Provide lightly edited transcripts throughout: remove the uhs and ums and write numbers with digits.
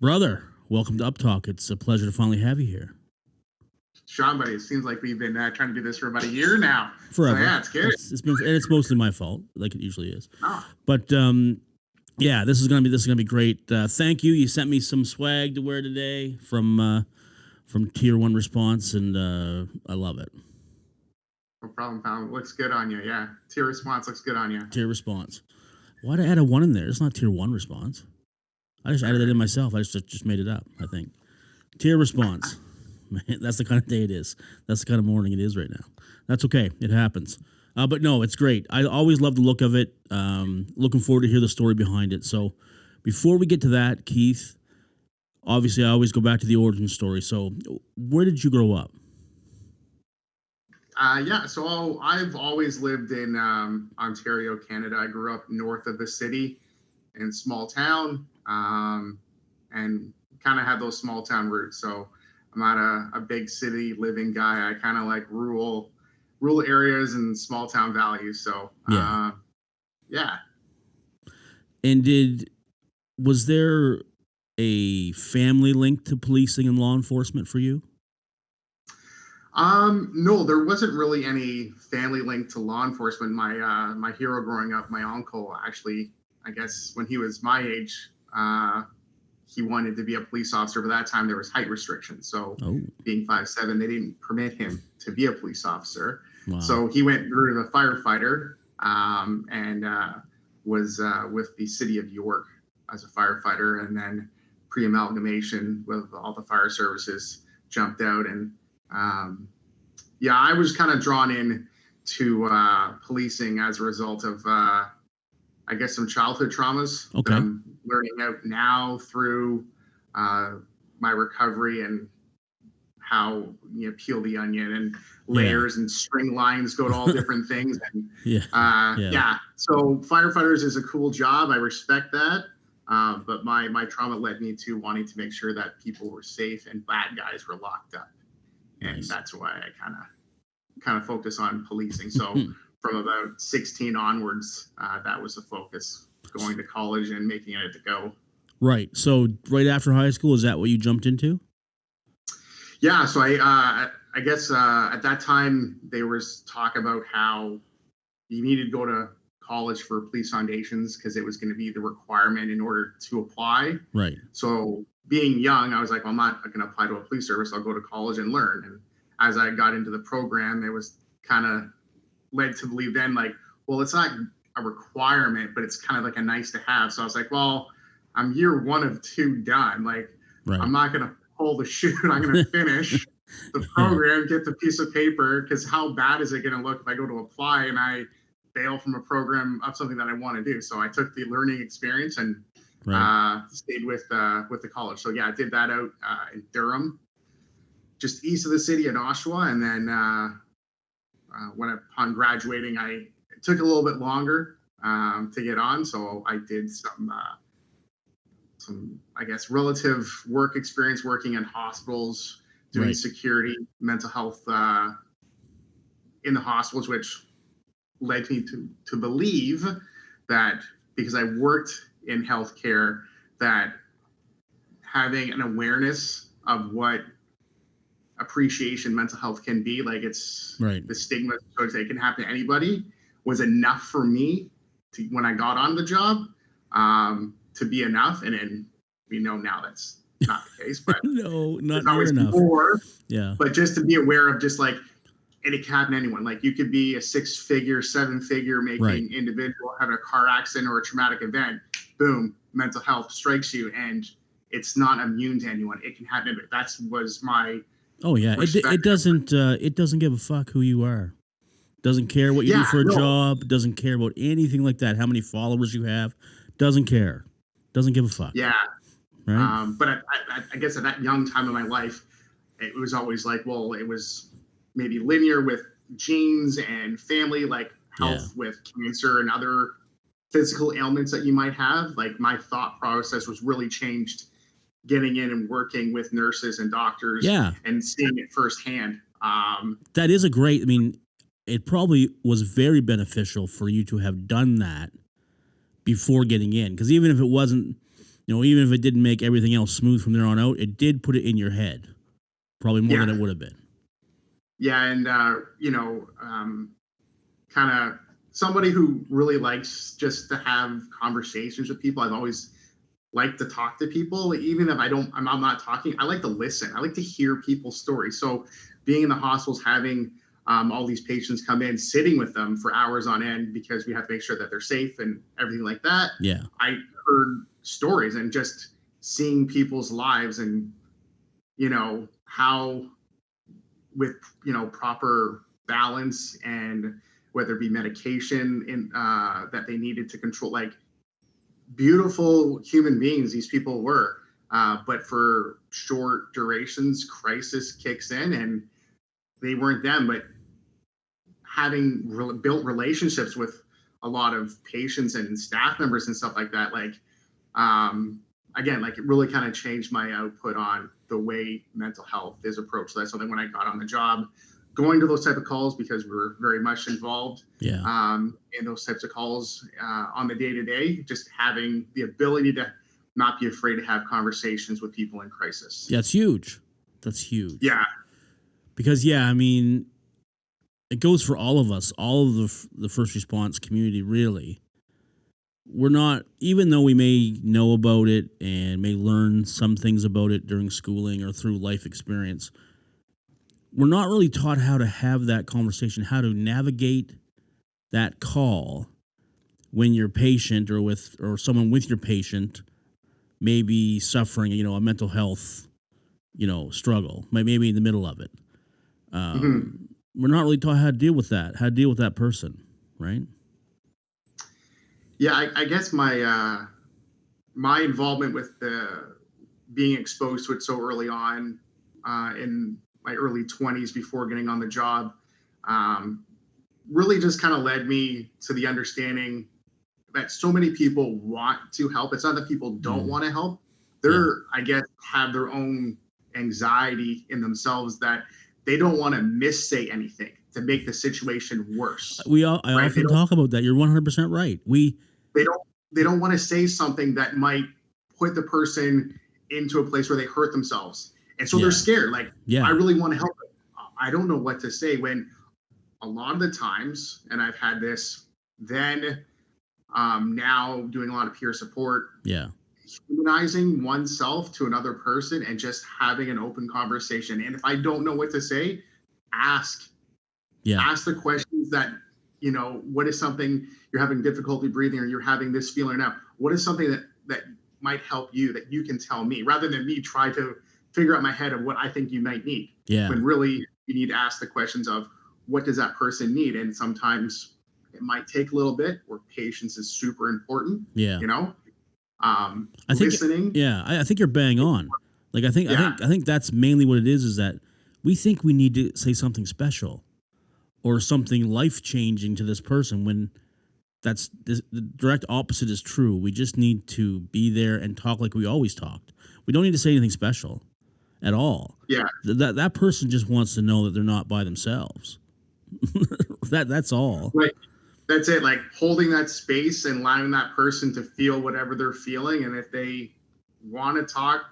Brother, welcome to UpTalk. It's a pleasure to finally have you here. Sean, buddy, it seems like we've been trying to do this for about a year now. So Forever. yeah, it's good. It's mostly my fault, like it usually is. Oh, But yeah, this is gonna be great. Thank you. You sent me some swag to wear today from Tier One Response, and I love it. no problem, pal. Looks good on you. Yeah, tier response looks good on you. Tier Response. Why'd I add a one in there? It's not Tier One Response. I just added it in myself. I just made it up. I think Tier Response. Man, that's the kind of day it is. That's the kind of morning it is right now. That's okay. It happens. But no, it's great. I always love the look of it. Looking forward to hear the story behind it. So before we get to that, Keith, obviously I always go back to the origin story. So where did you grow up? Yeah, so I've always lived in Ontario, Canada. I grew up north of the city in a small town, and kind of had those small town roots. So I'm not a big city living guy. I kind of like rural areas and small town values. So Yeah. yeah. And was there a family link to policing and law enforcement for you? No, there wasn't really any family link to law enforcement. My hero growing up, my uncle, actually, I guess when he was my age, he wanted to be a police officer. But that time there was height restrictions, so Oh, being 5'7", they didn't permit him to be a police officer. wow. So he went through to the firefighter, and was with the city of York as a firefighter, and then pre-amalgamation with all the fire services jumped out. And yeah, I was kind of drawn in to policing as a result of, I guess, some childhood traumas that Okay. I'm learning out now through my recovery, and how you peel the onion and layers and string lines go to all different things. And Yeah. Yeah. yeah, so firefighters is a cool job. I respect that. But my trauma led me to wanting to make sure that people were safe and bad guys were locked up. And Nice. that's why I kind of focus on policing. So from about 16 onwards, that was the focus, going to college and making it to go. Right. So right after high school, is that what you jumped into? Yeah, so I guess at that time there was talk about how you needed to go to college for police foundations because it was going to be the requirement in order to apply. Right. So being young, I was like, well, I'm not going to apply to a police service. I'll go to college and learn. And as I got into the program, it was kind of led to believe then, like, well, it's not a requirement, but it's kind of like a nice to have. So I was like, well, I'm year one of two done. Like, Right. I'm not going to pull the chute. I'm going to finish the program, get the piece of paper, because how bad is it going to look if I go to apply and I fail from a program of something that I want to do? So I took the learning experience and stayed with the college. So yeah, I did that out in Durham, just east of the city in Oshawa. And then upon graduating, it took a little bit longer to get on. So I did some I guess relative work experience working in hospitals, doing security, mental health in the hospitals, which led me to believe that because I worked in healthcare, that having an awareness of what appreciation mental health can be, like it's the stigma, so it can happen to anybody, was enough for me to, when I got on the job, to be enough. And then we know now that's not the case, but no, not near enough. More, yeah. But just to be aware of, just like, and it can happen to anyone. Like, you could be a 6-figure, 7-figure making individual, have a car accident or a traumatic event, boom, mental health strikes you, and it's not immune to anyone. It can happen. That was my it doesn't give a fuck who you are. Doesn't care what you do for a job. Doesn't care about anything like that. How many followers you have. Doesn't care. Doesn't give a fuck. Yeah. Right. But I guess at that young time in my life, it was always like, well, it was maybe linear with genes and family, like health with cancer and other physical ailments that you might have. Like, my thought process was really changed getting in and working with nurses and doctors and seeing it firsthand. That is it probably was very beneficial for you to have done that before getting in, because even if it wasn't even if it didn't make everything else smooth from there on out, it did put it in your head, probably more than Yeah. it would have been. Yeah. And, kind of somebody who really likes just to have conversations with people. I've always liked to talk to people, even if I'm not talking. I like to listen. I like to hear people's stories. So being in the hospitals, having all these patients come in, sitting with them for hours on end because we have to make sure that they're safe and everything like that. Yeah. I heard stories and just seeing people's lives and, how with, proper balance and whether it be medication in that they needed to control, like beautiful human beings these people were, but for short durations, crisis kicks in and they weren't them. But having built relationships with a lot of patients and staff members and stuff like that, like again, like it really kind of changed my output on the way mental health is approached. So that's something when I got on the job, going to those type of calls because we were very much involved in those types of calls on the day to day, just having the ability to not be afraid to have conversations with people in crisis. Yeah, it's huge. That's huge. Yeah. Because, I mean, it goes for all of us, all of the first response community, really. We're not, even though we may know about it and may learn some things about it during schooling or through life experience, we're not really taught how to have that conversation, how to navigate that call when your patient or someone with your patient may be suffering, a mental health, struggle, maybe in the middle of it. We're not really taught how to deal with that person, right? Yeah, I guess my my involvement with being exposed to it so early on in my early 20s before getting on the job really just kind of led me to the understanding that so many people want to help. It's not that people don't want to help. They're, I guess, have their own anxiety in themselves that they don't want to missay anything to make the situation worse. I often talk about that. You're 100% right. They don't want to say something that might put the person into a place where they hurt themselves. And so they're scared. Like, I really want to help them. I don't know what to say, when a lot of the times, and I've had this then, now doing a lot of peer support, humanizing oneself to another person and just having an open conversation. And if I don't know what to say, ask the questions that, what is something you're having difficulty breathing, or you're having this feeling now? What is something that might help you that you can tell me, rather than me try to figure out in my head of what I think you might need. When really you need to ask the questions of what does that person need? And sometimes it might take a little bit, where patience is super important. I think listening. I think you're bang on. Like I think that's mainly what it is that we think we need to say something special or something life-changing to this person, when the direct opposite is true. We just need to be there and talk like we always talked. We don't need to say anything special at all. That person just wants to know that they're not by themselves. That's all. Right. That's it. Like holding that space and allowing that person to feel whatever they're feeling. And if they want to talk.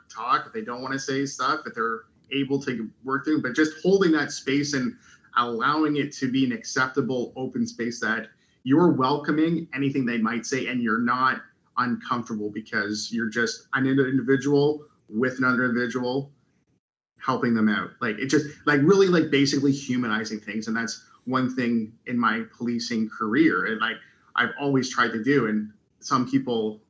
If they don't want to say stuff, that they're able to work through, but just holding that space and allowing it to be an acceptable, open space that you're welcoming anything they might say, and you're not uncomfortable because you're just an individual with another individual helping them out. Like it just like really like basically humanizing things. And that's one thing in my policing career, and like I've always tried to do. And some people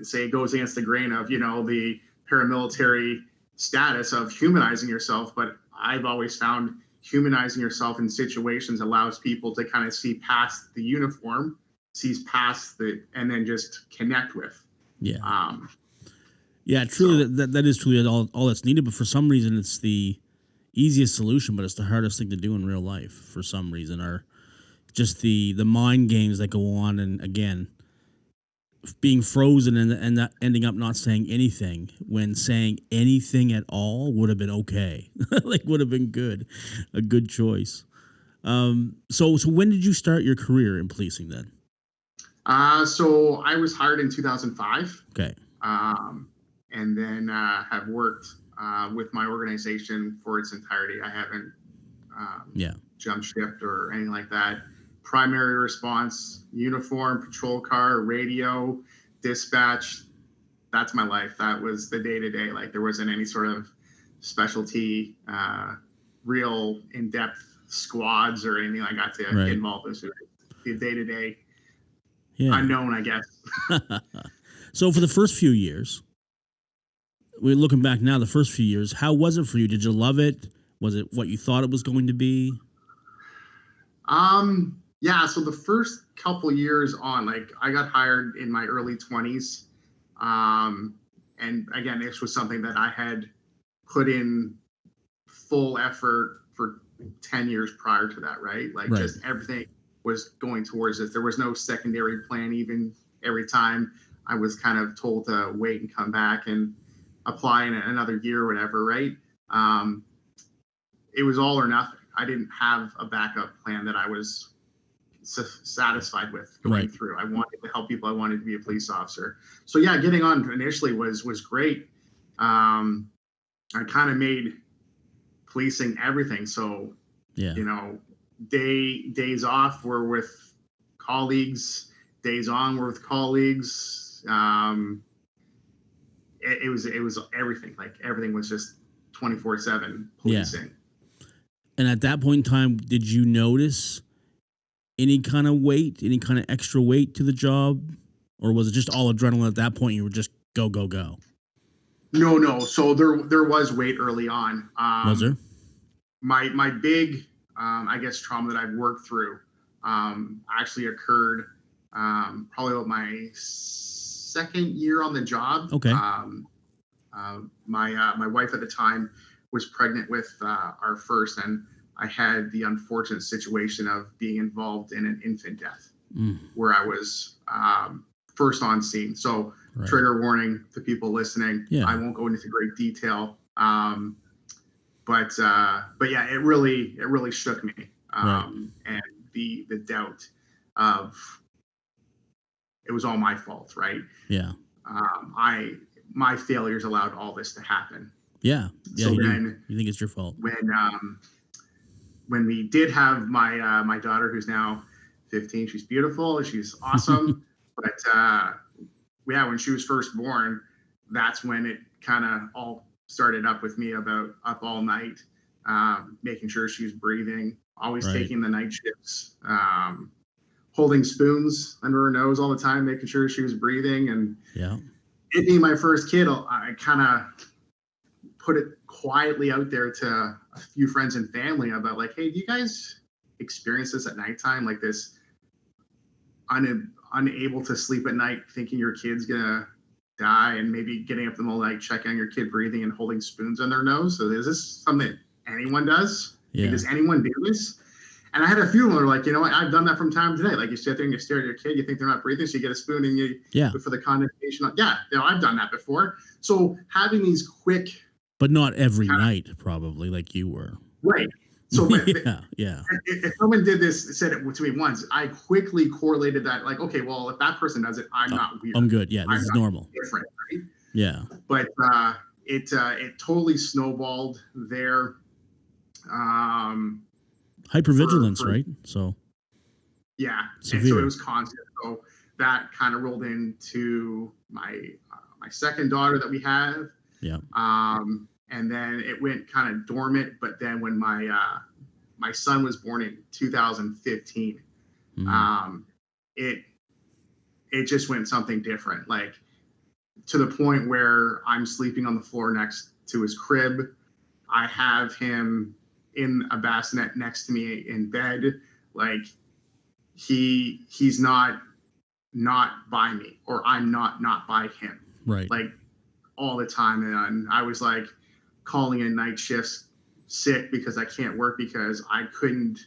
say it goes against the grain of, the paramilitary status of humanizing yourself. But I've always found humanizing yourself in situations allows people to kind of see past the uniform, sees past and then just connect with. Truly, that is truly all that's needed. But for some reason, it's the easiest solution, but it's the hardest thing to do in real life for some reason, or just the mind games that go on. And again, being frozen and not ending up not saying anything, when saying anything at all would have been okay. Like would have been a good choice. So when did you start your career in policing then? So I was hired in 2005. Okay. and then have worked with my organization for its entirety. I haven't jumped ship or anything like that. Primary response, uniform, patrol car, radio, dispatch. That's my life. That was the day to day. Like there wasn't any sort of specialty, real in-depth squads or anything like that to get involved in. The day to day unknown, I guess. So for the first few years, we're looking back now, the first few years, how was it for you? Did you love it? Was it what you thought it was going to be? Yeah, so the first couple years on, like I got hired in my early 20s. And again, this was something that I had put in full effort for 10 years prior to that, right? Like just everything was going towards it. There was no secondary plan. Even every time I was kind of told to wait and come back and apply in another year or whatever, right? It was all or nothing. I didn't have a backup plan that I was satisfied with going through. I wanted to help people. I wanted to be a police officer. So yeah, getting on initially was great. I kind of made policing everything. So, you know, days off were with colleagues, days on were with colleagues. It was everything. Like everything was just 24/7 policing. Yeah. And at that point in time, did you notice any kind of weight, any kind of extra weight to the job? Or was it just all adrenaline at that point? You were just go, go, go? No. So there was weight early on. Was there? My big, I guess, trauma that I've worked through actually occurred probably about my second year on the job. Okay. My wife at the time was pregnant with our first, and I had the unfortunate situation of being involved in an infant death where I was first on scene. So trigger warning to people listening. I won't go into great detail. But yeah, it really shook me. And the doubt of it was all my fault, right? Yeah. My failures allowed all this to happen. Yeah. So then you think it's your fault. When we did have my daughter, who's now 15, she's beautiful, she's awesome. But when she was first born, that's when it kind of all started up with me about up all night, making sure she was breathing, always taking the night shifts, holding spoons under her nose all the time, making sure she was breathing. And it being my first kid, I kind of put it quietly out there to a few friends and family about like, hey, do you guys experience this at nighttime? Like this unable to sleep at night, thinking your kid's gonna die, and maybe getting up in the middle of the night, checking on your kid breathing and holding spoons on their nose. So is this something that anyone does? Like, does anyone do this? And I had a few of them who were like, you know what, I've done that from time to day. Like you sit there and you stare at your kid, you think they're not breathing, so you get a spoon and you look for the condensation. I've done that before. So having these quick, but not every night, probably, like you were. Right. So yeah. If someone said it to me once, I quickly correlated that, like, okay, well, if that person does it, I'm not weird. I'm good. Yeah, this is normal. Different, right? Yeah. But it totally snowballed there. Hypervigilance, right? So. Yeah. Severe. And so it was constant. So that kind of rolled into my second daughter that we have. Yeah. And then it went kind of dormant. But then when my son was born in 2015, it just went something different. Like to the point where I'm sleeping on the floor next to his crib. I have him in a bassinet next to me in bed. Like he's not by me, or I'm not by him. Right. Like all the time. And I was like calling in night shifts sick because I can't work because I couldn't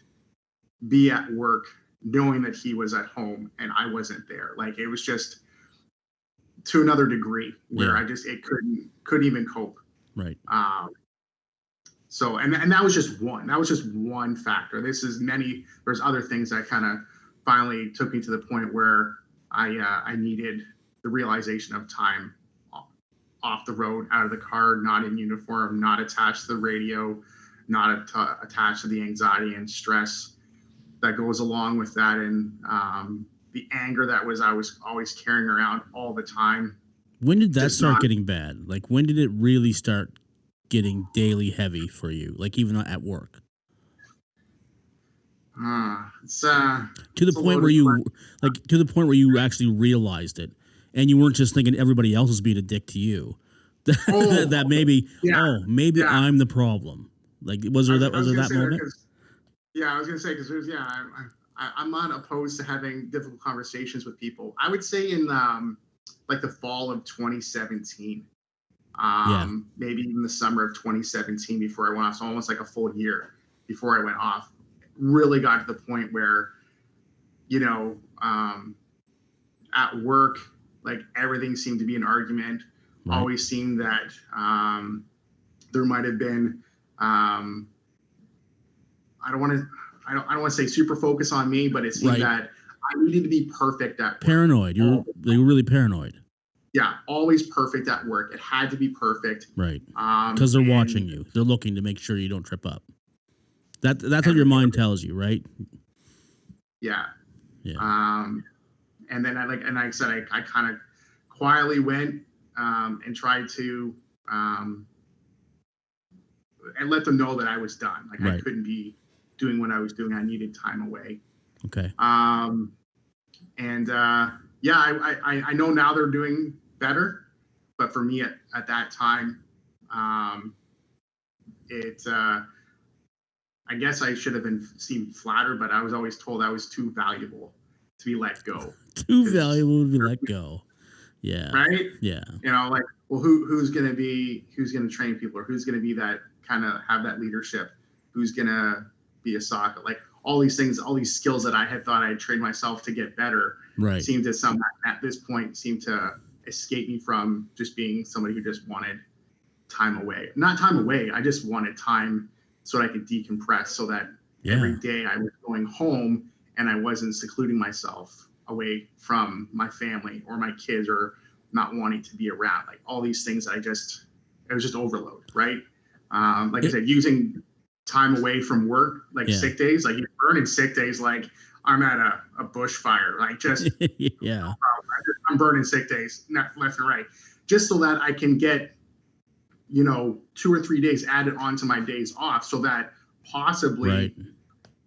be at work knowing that he was at home and I wasn't there. Like it was just to another degree where I couldn't even cope. Right. So, and that was just one factor. There's other things that kind of finally took me to the point where I needed the realization of time off the road, out of the car, not in uniform, not attached to the radio, not attached to the anxiety and stress that goes along with that, and the anger that I was always carrying around all the time. When did that start getting bad? Like, when did it really start getting daily heavy for you? Like, even at work? To the point where you actually realized it, and you weren't just thinking everybody else was being a dick to you. That maybe, I'm the problem. Like, was there that moment? I was gonna say, because I'm not opposed to having difficult conversations with people. I would say in like the fall of 2017, maybe even the summer of 2017, before I went off, so almost like a full year before I went off, really got to the point where, at work, like everything seemed to be an argument. Right. Always seemed that there might have been, I don't want to say super focus on me, but it seemed that I needed to be perfect at work. Paranoid. They were really paranoid. Yeah, always perfect at work. It had to be perfect. Right. Because they're watching you. They're looking to make sure you don't trip up. That's what your mind tells you, right? Yeah. Yeah. And then like I said, I kind of quietly went and tried to and let them know that I was done. Like I couldn't be doing what I was doing. I needed time away. Okay. I know now they're doing better, but for me at that time, I guess I should have seemed flattered, but I was always told I was too valuable to be let go. Too valuable to be let go. Yeah. Right? Yeah. Like, well, who's going to train people, or who's going to be that kind of have that leadership? Who's going to be a soccer? Like all these things, all these skills that I had thought I had trained myself to get better seemed to at this point to escape me from just being somebody who just wanted time away. Not time away. I just wanted time so that I could decompress, so that every day I was going home and I wasn't secluding myself away from my family or my kids, or not wanting to be around. Like all these things, it was just overload, right? Like I said, using time away from work, like sick days, like you're burning sick days, like I'm at a bushfire, like just I'm burning sick days left and right, just so that I can get 2 or 3 days added onto my days off, so that possibly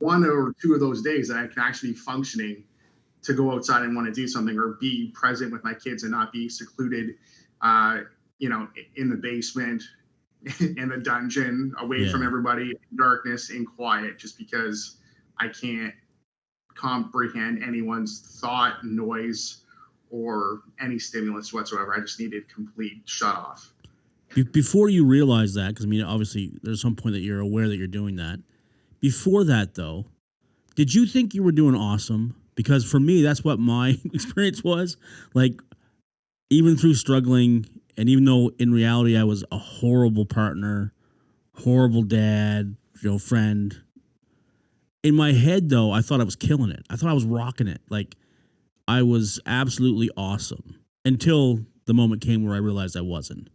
1 or 2 of those days that I can actually be functioning to go outside and want to do something, or be present with my kids and not be secluded, in the basement, in the dungeon, away from everybody, in darkness, in quiet, just because I can't comprehend anyone's thought, noise, or any stimulus whatsoever. I just needed complete shut off. Before you realize that, because obviously there's some point that you're aware that you're doing that. Before that, though, did you think you were doing awesome? Because for me, that's what my experience was. Like, even through struggling, and even though in reality I was a horrible partner, horrible dad, friend, in my head, though, I thought I was killing it. I thought I was rocking it. Like, I was absolutely awesome until the moment came where I realized I wasn't.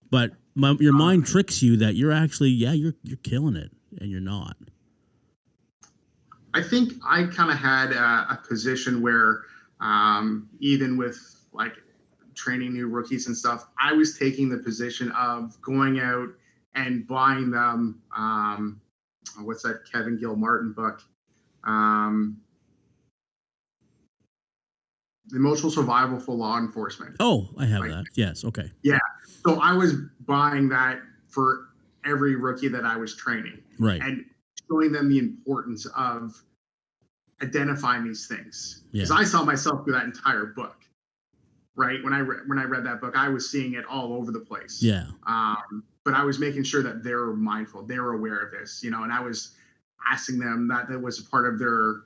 But your mind tricks you that you're actually, you're killing it, and you're not. I think I kind of had a position where even with like training new rookies and stuff, I was taking the position of going out and buying them. What's that Kevin Gilmartin book? The Emotional Survival for Law Enforcement. Oh, I have that. Yes. Okay. Yeah. So I was buying that for every rookie that I was training. Right. And showing them the importance of identifying these things. Because I saw myself through that entire book. Right. When I read that book, I was seeing it all over the place. Yeah. But I was making sure that they were mindful, they were aware of this, and I was asking them that was a part of their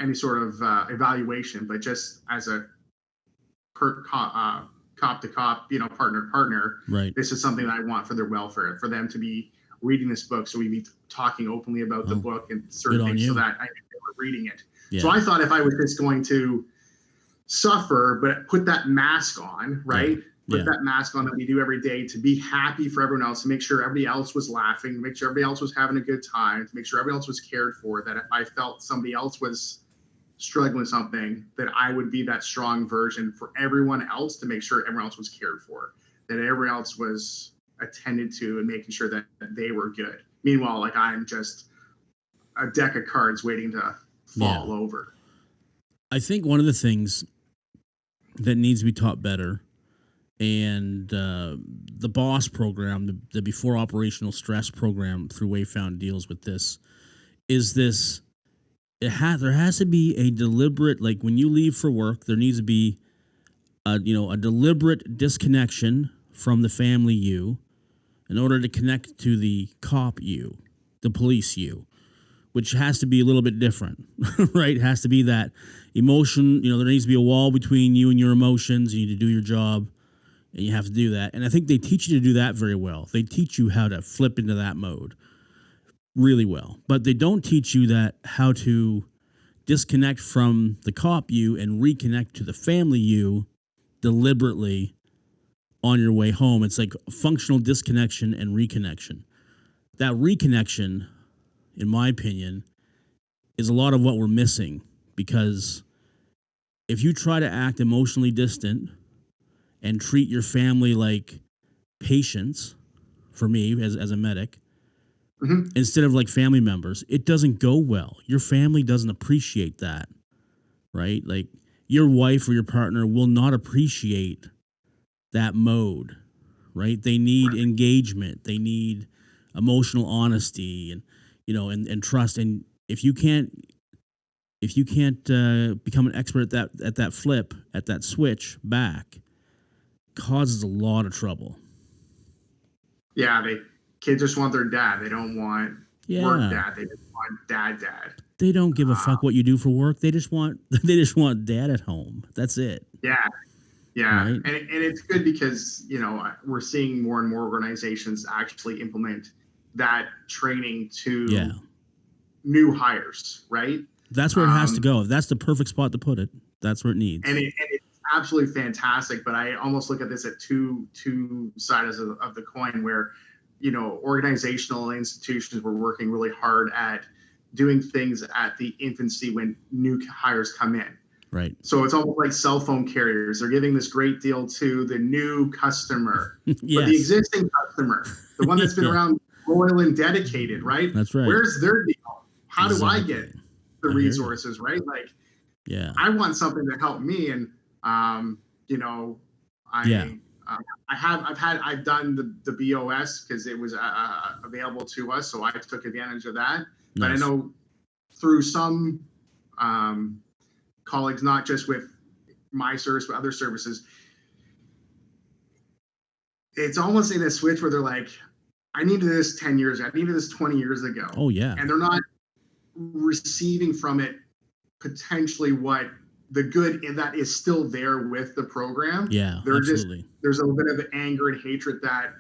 any sort of evaluation, but just as a cop to cop, partner to partner. Right. This is something that I want for their welfare, for them to be reading this book, so we be talking openly about the book and certain things, so that I think they were reading it. Yeah. So I thought if I was just going to suffer, but put that mask on, right? put Yeah. that mask on that we do every day, to be happy for everyone else, to make sure everybody else was laughing, to make sure everybody else was having a good time, to make sure everybody else was cared for, that if I felt somebody else was struggling with something, that I would be that strong version for everyone else, to make sure everyone else was cared for, that everyone else was attended to, and making sure that they were good. Meanwhile, like, I'm just a deck of cards waiting to fall over. I think one of the things that needs to be taught better, and the BOSS program, the Before Operational Stress program through Wayfound deals with this, is this. There has to be a deliberate, like when you leave for work, there needs to be a deliberate disconnection from the family you, in order to connect to the cop you, the police you, which has to be a little bit different, right? It has to be that emotion. There needs to be a wall between you and your emotions. You need to do your job, and you have to do that. And I think they teach you to do that very well. They teach you how to flip into that mode really well, but they don't teach you that how to disconnect from the cop you and reconnect to the family you deliberately on your way home. It's like functional disconnection and reconnection. That reconnection, in my opinion, is a lot of what we're missing, because if you try to act emotionally distant and treat your family like patients, for me as a medic, instead of like family members, it doesn't go well. Your family doesn't appreciate that, right? Like, your wife or your partner will not appreciate that mode, right? They need engagement. They need emotional honesty and and trust. And if you can't become an expert at that flip, at that switch back, causes a lot of trouble. Yeah, kids just want their dad. They don't want work dad. They just want dad. They don't give a fuck what you do for work. They just want dad at home. That's it. Yeah. Yeah. Right? And it's good because, we're seeing more and more organizations actually implement that training to new hires, right? That's where it has to go. That's the perfect spot to put it. That's where it needs. And it's absolutely fantastic. But I almost look at this at two sides of the coin, where, organizational institutions were working really hard at doing things at the infancy when new hires come in. Right. So it's almost like cell phone carriers. They're giving this great deal to the new customer. Yes. But the existing customer, the one that's been around, loyal and dedicated, right? That's right. Where's their deal? How do I get the resources, right? Like, I want something to help me. And, I've done the BOS because it was available to us. So I took advantage of that. Nice. But I know through some colleagues, not just with my service, but other services, it's almost in a switch where they're like, I needed this 10 years ago. I needed this 20 years ago. Oh, yeah. And they're not receiving from it potentially what the good that is still there with the program. Yeah, absolutely. There's a little bit of anger and hatred that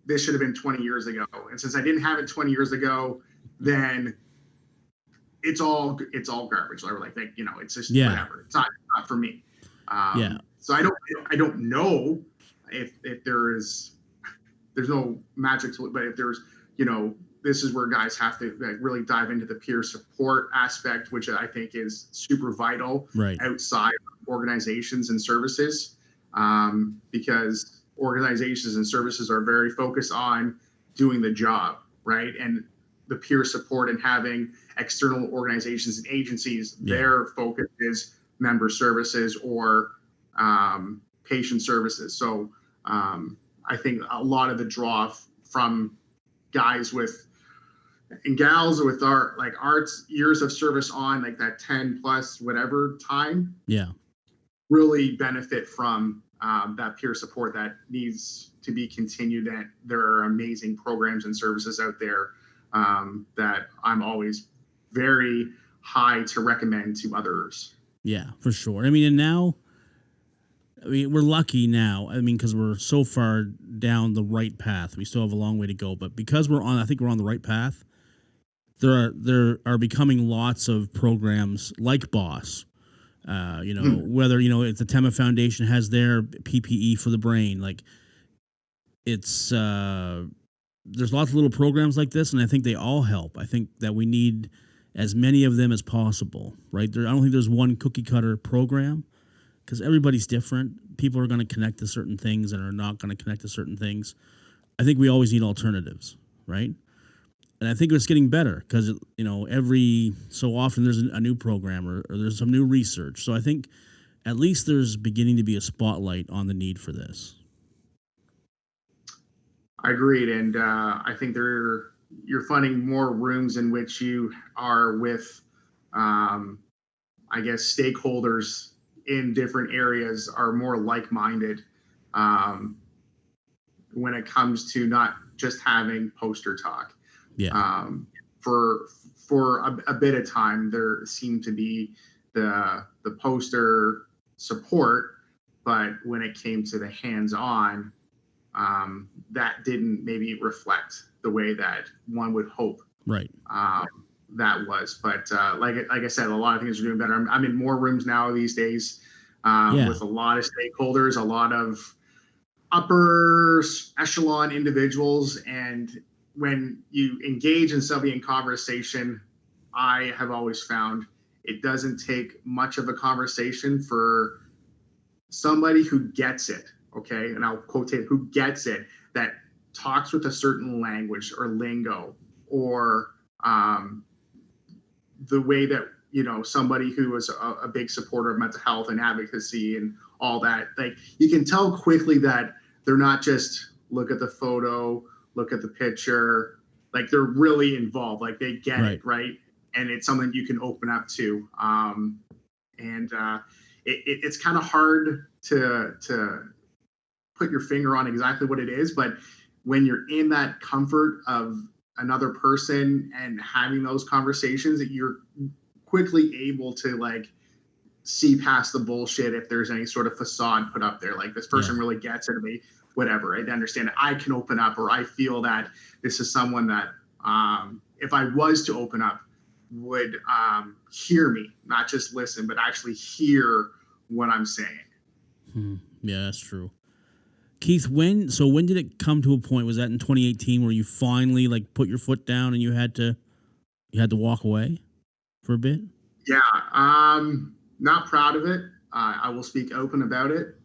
this should have been 20 years ago. And since I didn't have it 20 years ago, then it's all garbage. Or like, it's just whatever. It's not for me. So I don't know if there's no magic to it, but if there's, this is where guys have to really dive into the peer support aspect, which I think is super vital outside of organizations and services, because organizations and services are very focused on doing the job, right? And the peer support and having external organizations and agencies, their focus is member services or patient services. So I think a lot of the draw from guys and gals with our years of service on like that 10 plus whatever time, really benefit from that peer support that needs to be continued. That there are amazing programs and services out there that I'm always very high to recommend to others. Yeah, for sure. And now, we're lucky now. Because we're so far down the right path. We still have a long way to go, but because I think we're on the right path. There are becoming lots of programs like BOSS Whether if the Tema Foundation has their PPE for the brain, like it's there's lots of little programs like this, and I think they all help. I think that we need as many of them as possible, right? I don't think there's one cookie cutter program because everybody's different. People are going to connect to certain things and are not going to connect to certain things. I think we always need alternatives, right? And I think it's getting better because every so often there's a new program or there's some new research. So I think at least there's beginning to be a spotlight on the need for this. I agreed, and I think you're finding more rooms in which you are with, I guess, stakeholders in different areas are more like-minded when it comes to not just having poster talk. Yeah. For a bit of time, there seemed to be the poster support, but when it came to the hands-on, that didn't maybe reflect the way that one would hope. Right. That was, but like I said, a lot of things are doing better. I'm in more rooms now these days with a lot of stakeholders, a lot of upper echelon individuals, and when you engage in somebody in conversation, I have always found it doesn't take much of a conversation for somebody who gets it. Okay, and I'll quotate who gets it, that talks with a certain language or lingo, or the way that somebody who was a big supporter of mental health and advocacy and all that. Like, you can tell quickly that they're not just look at the photo, look at the picture. Like, they're really involved. Like, they get it, right? And it's something you can open up to. It's kind of hard to put your finger on exactly what it is, but when you're in that comfort of another person and having those conversations, that you're quickly able to like see past the bullshit if there's any sort of facade put up there. Like, this person really gets it, me, whatever. Right? I understand that I can open up, or I feel that this is someone that if I was to open up would hear me, not just listen, but actually hear what I'm saying. Yeah, that's true. Keith, when did it come to a point? Was that in 2018 where you finally like put your foot down and you had to walk away for a bit? Yeah, not proud of it. I will speak open about it.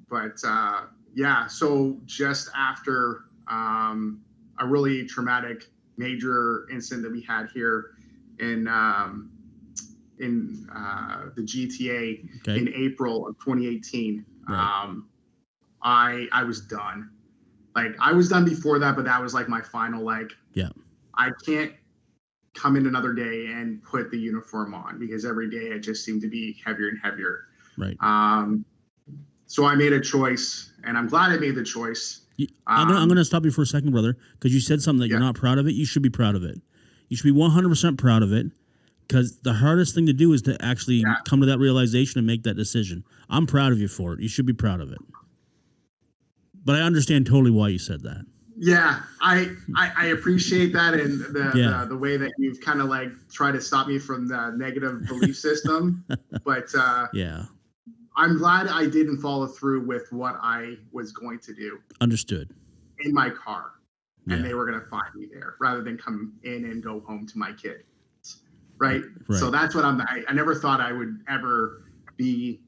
But so just after a really traumatic major incident that we had here in the GTA in April of 2018. Right. I was done. Like, I was done before that, but that was like my final, like, I can't come in another day and put the uniform on, because every day it just seemed to be heavier and heavier. Right. So I made a choice, and I'm glad I made the choice. I'm going to stop you for a second, brother, because you said something that you're not proud of it. You should be proud of it. You should be 100% proud of it, because the hardest thing to do is to actually come to that realization and make that decision. I'm proud of you for it. You should be proud of it. But I understand totally why you said that. Yeah, I appreciate that, and the way that you've kind of like tried to stop me from the negative belief system. But I'm glad I didn't follow through with what I was going to do. Understood. In my car, and they were going to find me there rather than come in and go home to my kid. Right. So that's what I never thought I would ever be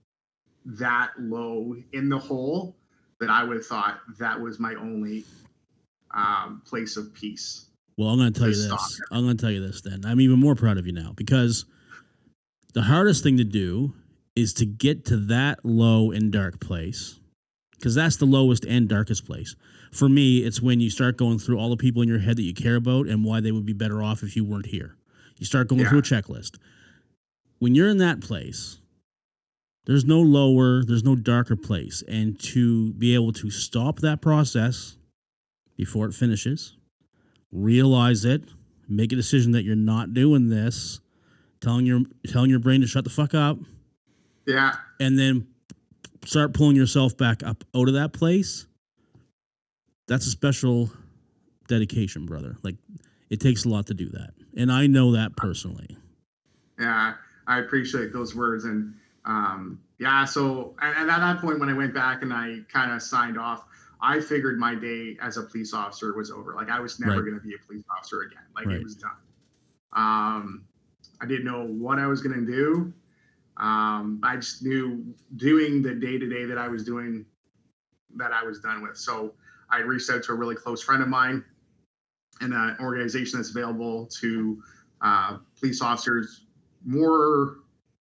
that low in the hole, that I would have thought that was my only place of peace. Well, I'm going to tell you this. I'm going to tell you this then. I'm even more proud of you now, because the hardest thing to do is to get to that low and dark place, because that's the lowest and darkest place. For me, it's when you start going through all the people in your head that you care about and why they would be better off if you weren't here. You start going through a checklist. When you're in that place, there's no lower, there's no darker place. And to be able to stop that process before it finishes, realize it, make a decision that you're not doing this, telling your brain to shut the fuck up. Yeah. And then start pulling yourself back up out of that place. That's a special dedication, brother. Like, it takes a lot to do that. And I know that personally. Yeah. I appreciate those words. And yeah, so and at that point when I went back and I kind of signed off, I figured my day as a police officer was over. Like I was never Right. going to be a police officer again. Like Right. it was done. I didn't know what I was going to do. I just knew doing the day to day that I was doing that I was done with. So I reached out to a really close friend of mine and an organization that's available to police officers more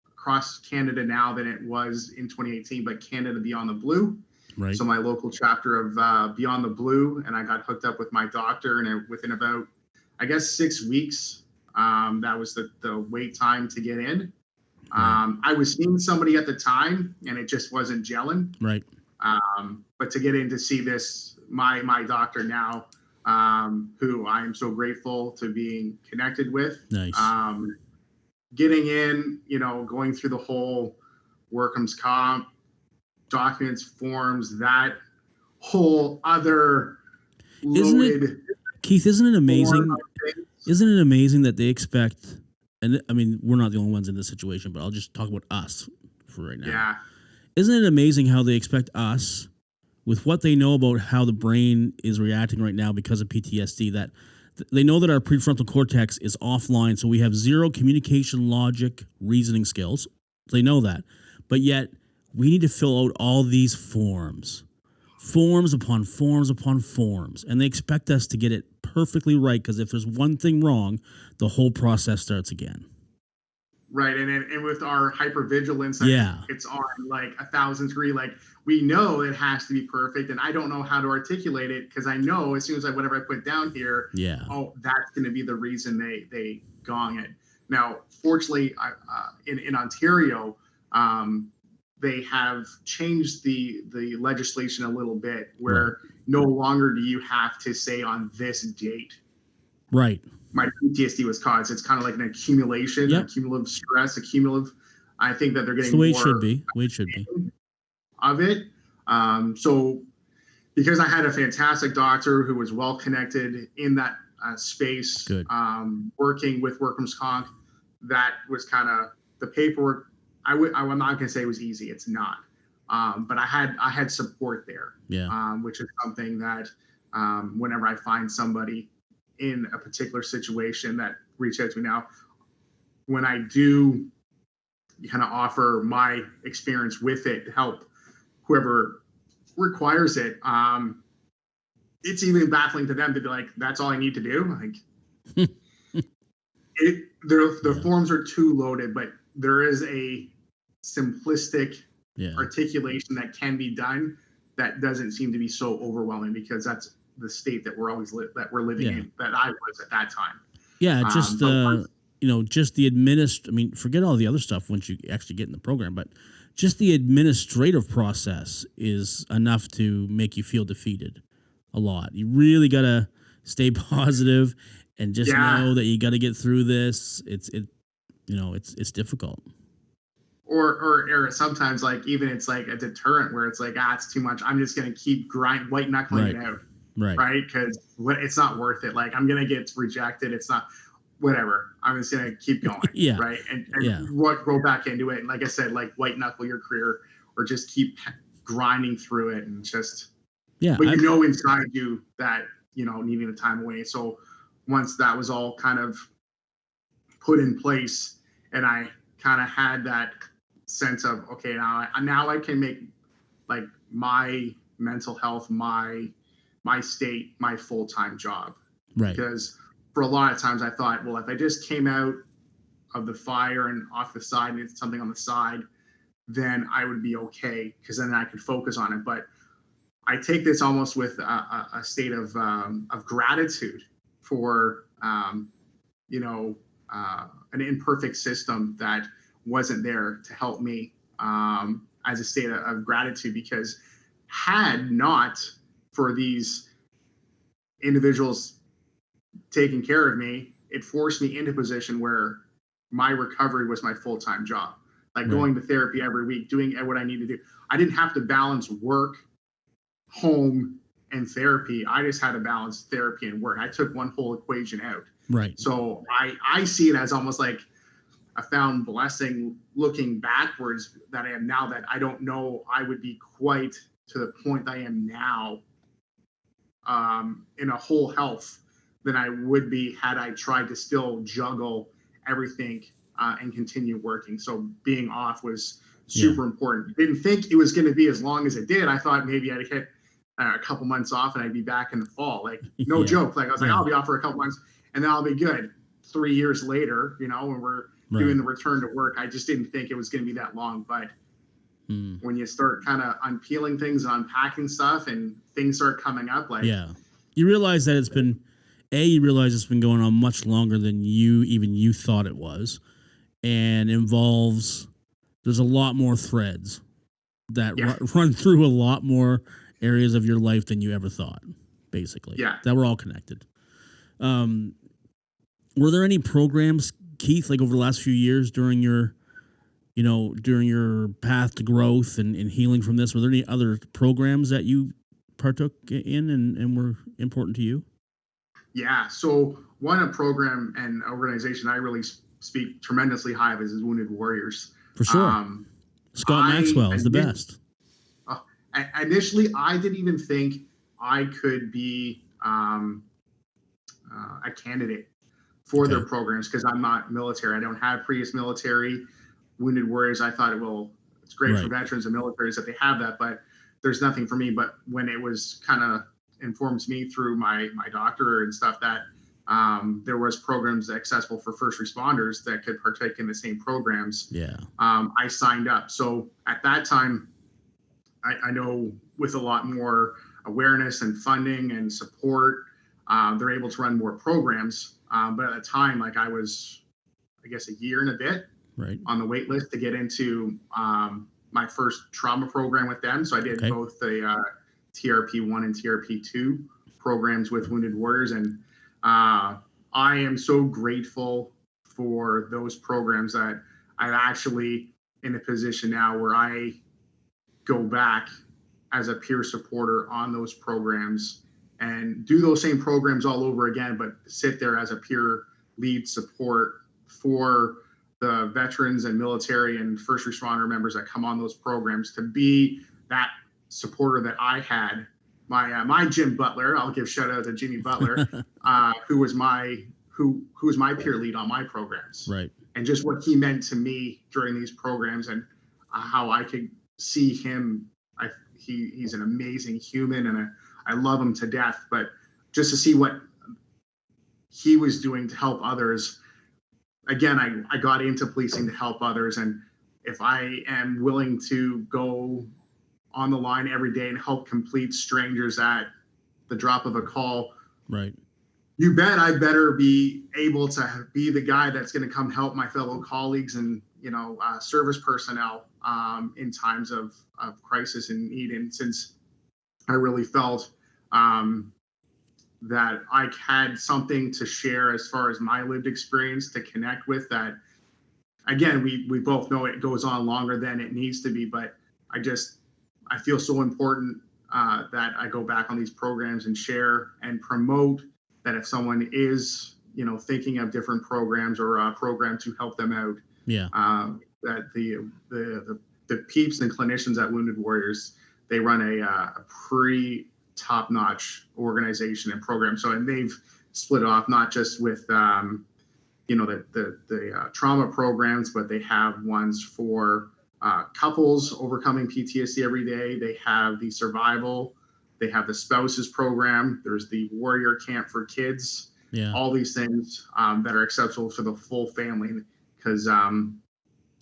across Canada now than it was in 2018, but Canada Beyond the Blue. Right. So my local chapter of Beyond the Blue, and I got hooked up with my doctor, and within about, I guess, 6 weeks, that was the wait time to get in. Right. I was seeing somebody at the time, and it just wasn't gelling. Right. But to get in to see this, my doctor now, who I am so grateful to being connected with. Nice. Getting in, going through the whole workman's comp, documents, forms, that whole other loaded. Keith, isn't it amazing? Isn't it amazing that they expect, and I mean, we're not the only ones in this situation, but I'll just talk about us for right now. Yeah. Isn't it amazing how they expect us, with what they know about how the brain is reacting right now because of PTSD, that they know that our prefrontal cortex is offline, so we have zero communication, logic, reasoning skills. They know that. But yet, we need to fill out all these forms upon forms upon forms, and they expect us to get it perfectly right, because if there's one thing wrong, the whole process starts again. Right, and with our hypervigilance, Yeah. it's on like 1,000 degree. Like we know it has to be perfect, and I don't know how to articulate it, because I know as soon as whatever I put down here, Yeah. oh, that's going to be the reason they gong it. Now, fortunately, in Ontario, they have changed the legislation a little bit, where no longer do you have to say on this date. Right. My PTSD was caused. It's kind of like an accumulation, Yep. a cumulative stress, I think that they're getting It's the way more it should be. Way it should be. of it. So because I had a fantastic doctor who was well connected in that space, Good. Working with workman's comp, that was kind of the paperwork. I'm not going to say it was easy. It's not. But I had support there. Yeah. Which is something that whenever I find somebody in a particular situation that reach out to me now, when I do kind of offer my experience with it to help whoever requires it, it's even baffling to them to be like, that's all I need to do. Like the forms are too loaded, but there is a simplistic articulation that can be done that doesn't seem to be so overwhelming, because that's the state that we're living in, that I was at that time. Yeah, just just the I mean, forget all the other stuff once you actually get in the program, but just the administrative process is enough to make you feel defeated a lot. You really gotta stay positive and just know that you got to get through this. It's difficult. Or sometimes like even it's like a deterrent where it's like, it's too much. I'm just gonna keep white knuckling it out. Right. Because it's not worth it. Like I'm going to get rejected. It's not whatever. I'm just going to keep going. Right. And go back into it. And like I said, like white knuckle your career, or just keep grinding through it, and just, but inside you that, needing the time away. So once that was all kind of put in place, and I kind of had that sense of, okay, now I can make like my mental health, my state, my full-time job. Right. Because for a lot of times I thought, well, if I just came out of the fire and off the side and did something on the side, then I would be okay, because then I could focus on it. But I take this almost with a state of gratitude for, an imperfect system that wasn't there to help me, as a state of gratitude, because had not for these individuals taking care of me, it forced me into a position where my recovery was my full-time job. Like going to therapy every week, doing what I need to do. I didn't have to balance work, home, and therapy. I just had to balance therapy and work. I took one whole equation out. Right. So I see it as almost like I found blessing looking backwards that I am now, that I don't know I would be quite to the point that I am now in a whole health than I would be had I tried to still juggle everything and continue working. So being off was super important. Didn't think it was going to be as long as it did. I thought maybe I'd hit a couple months off and I'd be back in the fall. Like, no joke. Like, I was like, I'll be off for a couple months and then I'll be good. 3 years later, when we're doing the return to work, I just didn't think it was going to be that long. But when you start kind of unpeeling things and unpacking stuff and things start coming up, like, you realize that it's been going on much longer than you thought it was, and there's a lot more threads that run through a lot more areas of your life than you ever thought, basically. That we're all connected. Were there any programs, Keith, like over the last few years during your path to growth and healing from this? Were there any other programs that you partook in and were important to you? Yeah. So one program and organization I really speak tremendously high of is Wounded Warriors. For sure. Scott Maxwell is the best. Initially, I didn't even think I could be a candidate for their programs because I'm not military. I don't have previous military. Wounded Warriors, I thought it's great for veterans and militaries that they have that, but there's nothing for me. But when it was kind of informed to me through my doctor and stuff that there was programs accessible for first responders that could partake in the same programs, I signed up. So at that time, I know with a lot more awareness and funding and support, they're able to run more programs. But at the time, like, I was, I guess, a year and a bit on the wait list to get into my first trauma program with them. So I did both the TRP1 and TRP2 programs with Wounded Warriors. And I am so grateful for those programs that I'm actually in a position now where I go back as a peer supporter on those programs and do those same programs all over again, but sit there as a peer lead support for the veterans and military and first responder members that come on those programs, to be that supporter that I had. My Jim Butler, I'll give shout out to Jimmy Butler, who was my peer lead on my programs, and just what he meant to me during these programs and how I could see him. He's an amazing human, and I love him to death. But just to see what he was doing to help others, again, I got into policing to help others. And if I am willing to go on the line every day and help complete strangers at the drop of a call, you bet I better be able to be the guy that's going to come help my fellow colleagues and service personnel in times of crisis and need. And since I really felt that I had something to share as far as my lived experience to connect with, that, again, we both know it goes on longer than it needs to be, but I feel so important that I go back on these programs and share and promote that if someone is, thinking of different programs or a program to help them out, that the peeps and clinicians at Wounded Warriors, they run a pretty top-notch organization and program. So, and they've split off not just with the trauma programs, but they have ones for couples overcoming PTSD every day. They have the survival. They have the spouses program. There's the warrior camp for kids. All these things that are accessible for the full family, because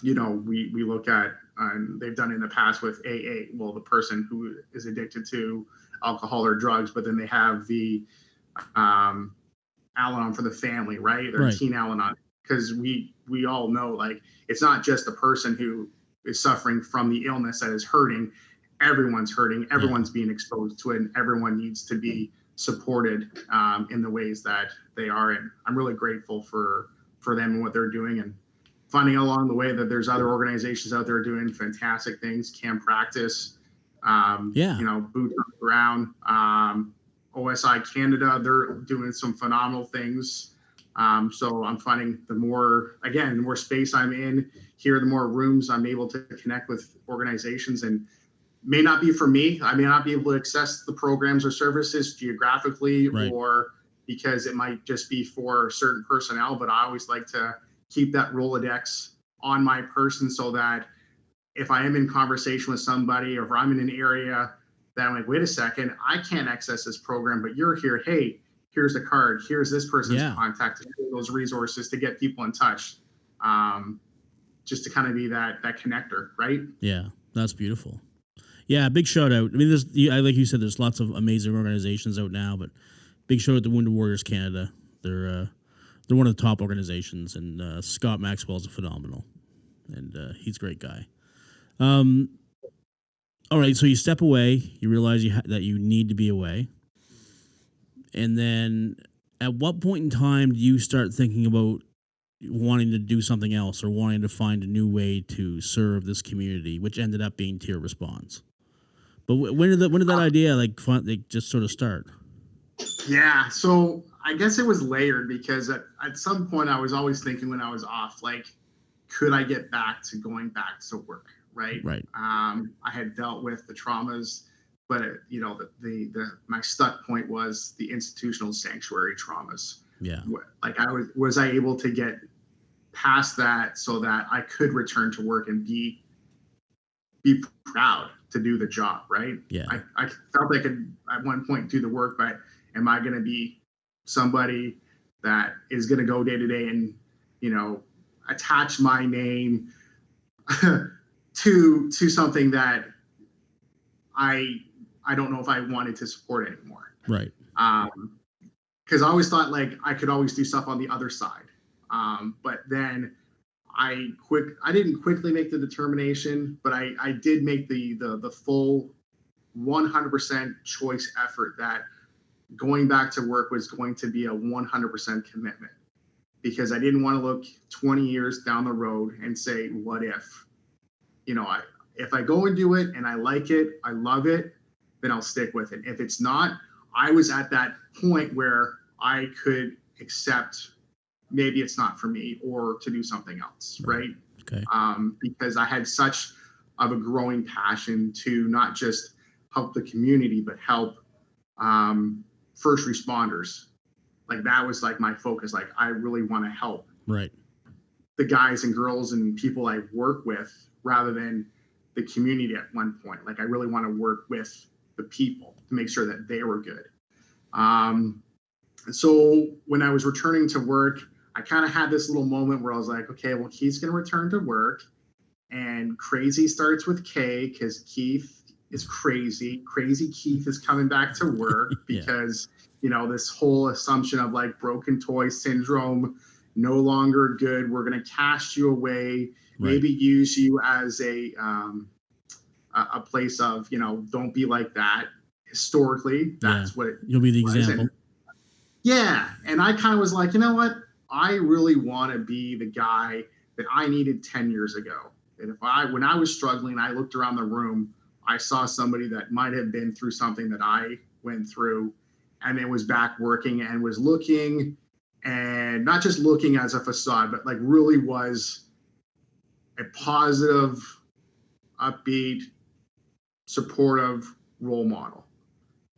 we look at, and they've done in the past with AA, well, the person who is addicted to alcohol or drugs, but then they have the Al-Anon for the family, right? Or Teen Al-Anon, because we all know, like, it's not just the person who is suffering from the illness that is hurting. Everyone's hurting. Everyone's being exposed to it, and everyone needs to be supported in the ways that they are. And I'm really grateful for them and what they're doing, and finding along the way that there's other organizations out there doing fantastic things. Camp Practice, boots on the ground, OSI Canada, they're doing some phenomenal things. So I'm finding the more space I'm in here, the more rooms I'm able to connect with organizations, and may not be for me. I may not be able to access the programs or services geographically, Right. or because it might just be for certain personnel, but I always like to keep that Rolodex on my person so that if I am in conversation with somebody, or if I'm in an area that I'm like, wait a second, I can't access this program, but you're here. Hey, here's the card. Here's this person's contact. Those resources to get people in touch. Just to kind of be that connector, right? Yeah, that's beautiful. Yeah, big shout out. I mean, like you said, there's lots of amazing organizations out now, but big shout out to Wounded Warriors Canada. They're one of the top organizations, and Scott Maxwell's a phenomenal, and he's a great guy. All right, so you step away, you realize that you need to be away, and then at what point in time do you start thinking about wanting to do something else, or wanting to find a new way to serve this community, which ended up being Tier Response? But when did that idea just sort of start? Yeah, so I guess it was layered, because at some point I was always thinking when I was off, like, could I get back to going back to work? Right. I had dealt with the traumas, but my stuck point was the institutional sanctuary traumas. Yeah. Like, was I able to get past that so that I could return to work and be proud to do the job, right? Yeah. I felt I could at one point do the work, but am I going to be somebody that is going to go day to day and, attach my name to something that I don't know if I wanted to support anymore. Right. Because I always thought, like, I could always do stuff on the other side. But then I didn't quickly make the determination, but I did make the full 100% choice effort that going back to work was going to be a 100% commitment, because I didn't want to look 20 years down the road and say, what if? If I go and do it and I like it, I love it, then I'll stick with it. If it's not, I was at that point where I could accept maybe it's not for me, or to do something else, right? Okay. Because I had such of a growing passion to not just help the community, but help first responders. Like, that was like my focus. Like, I really want to help the guys and girls and people I work with, rather than the community at one point. Like, I really want to work with the people to make sure that they were good. So when I was returning to work, I kind of had this little moment where I was like, okay, well, Keith's going to return to work, and crazy starts with K, because Keith is crazy. Crazy Keith is coming back to work because, this whole assumption of, like, broken toy syndrome, no longer good. We're going to cast you away, maybe use you as a place of, don't be like that. Historically, that's what you'll be the example. And I kind of was like, you know what? I really want to be the guy that I needed 10 years ago. And when I was struggling, I looked around the room, I saw somebody that might have been through something that I went through, and then was back working and was looking, and not just looking as a facade, but like really was a positive, upbeat, supportive role model.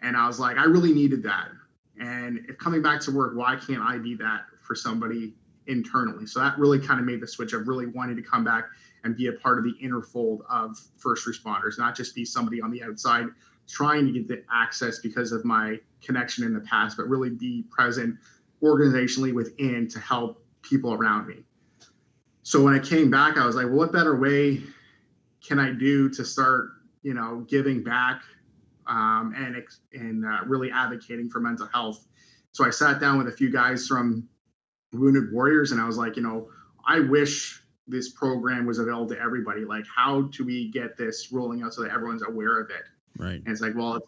And I was like, I really needed that. And if coming back to work, why can't I be that for somebody internally? So that really kind of made the switch of really wanting to come back and be a part of the inner fold of first responders, not just be somebody on the outside trying to get the access because of my connection in the past, but really be present organizationally within to help people around me. So when I came back, I was like, well, what better way can I do to start, giving back and really advocating for mental health? So I sat down with a few guys from Wounded Warriors, and I was like, I wish this program was available to everybody. Like, how do we get this rolling out so that everyone's aware of it? Right. And it's like, well,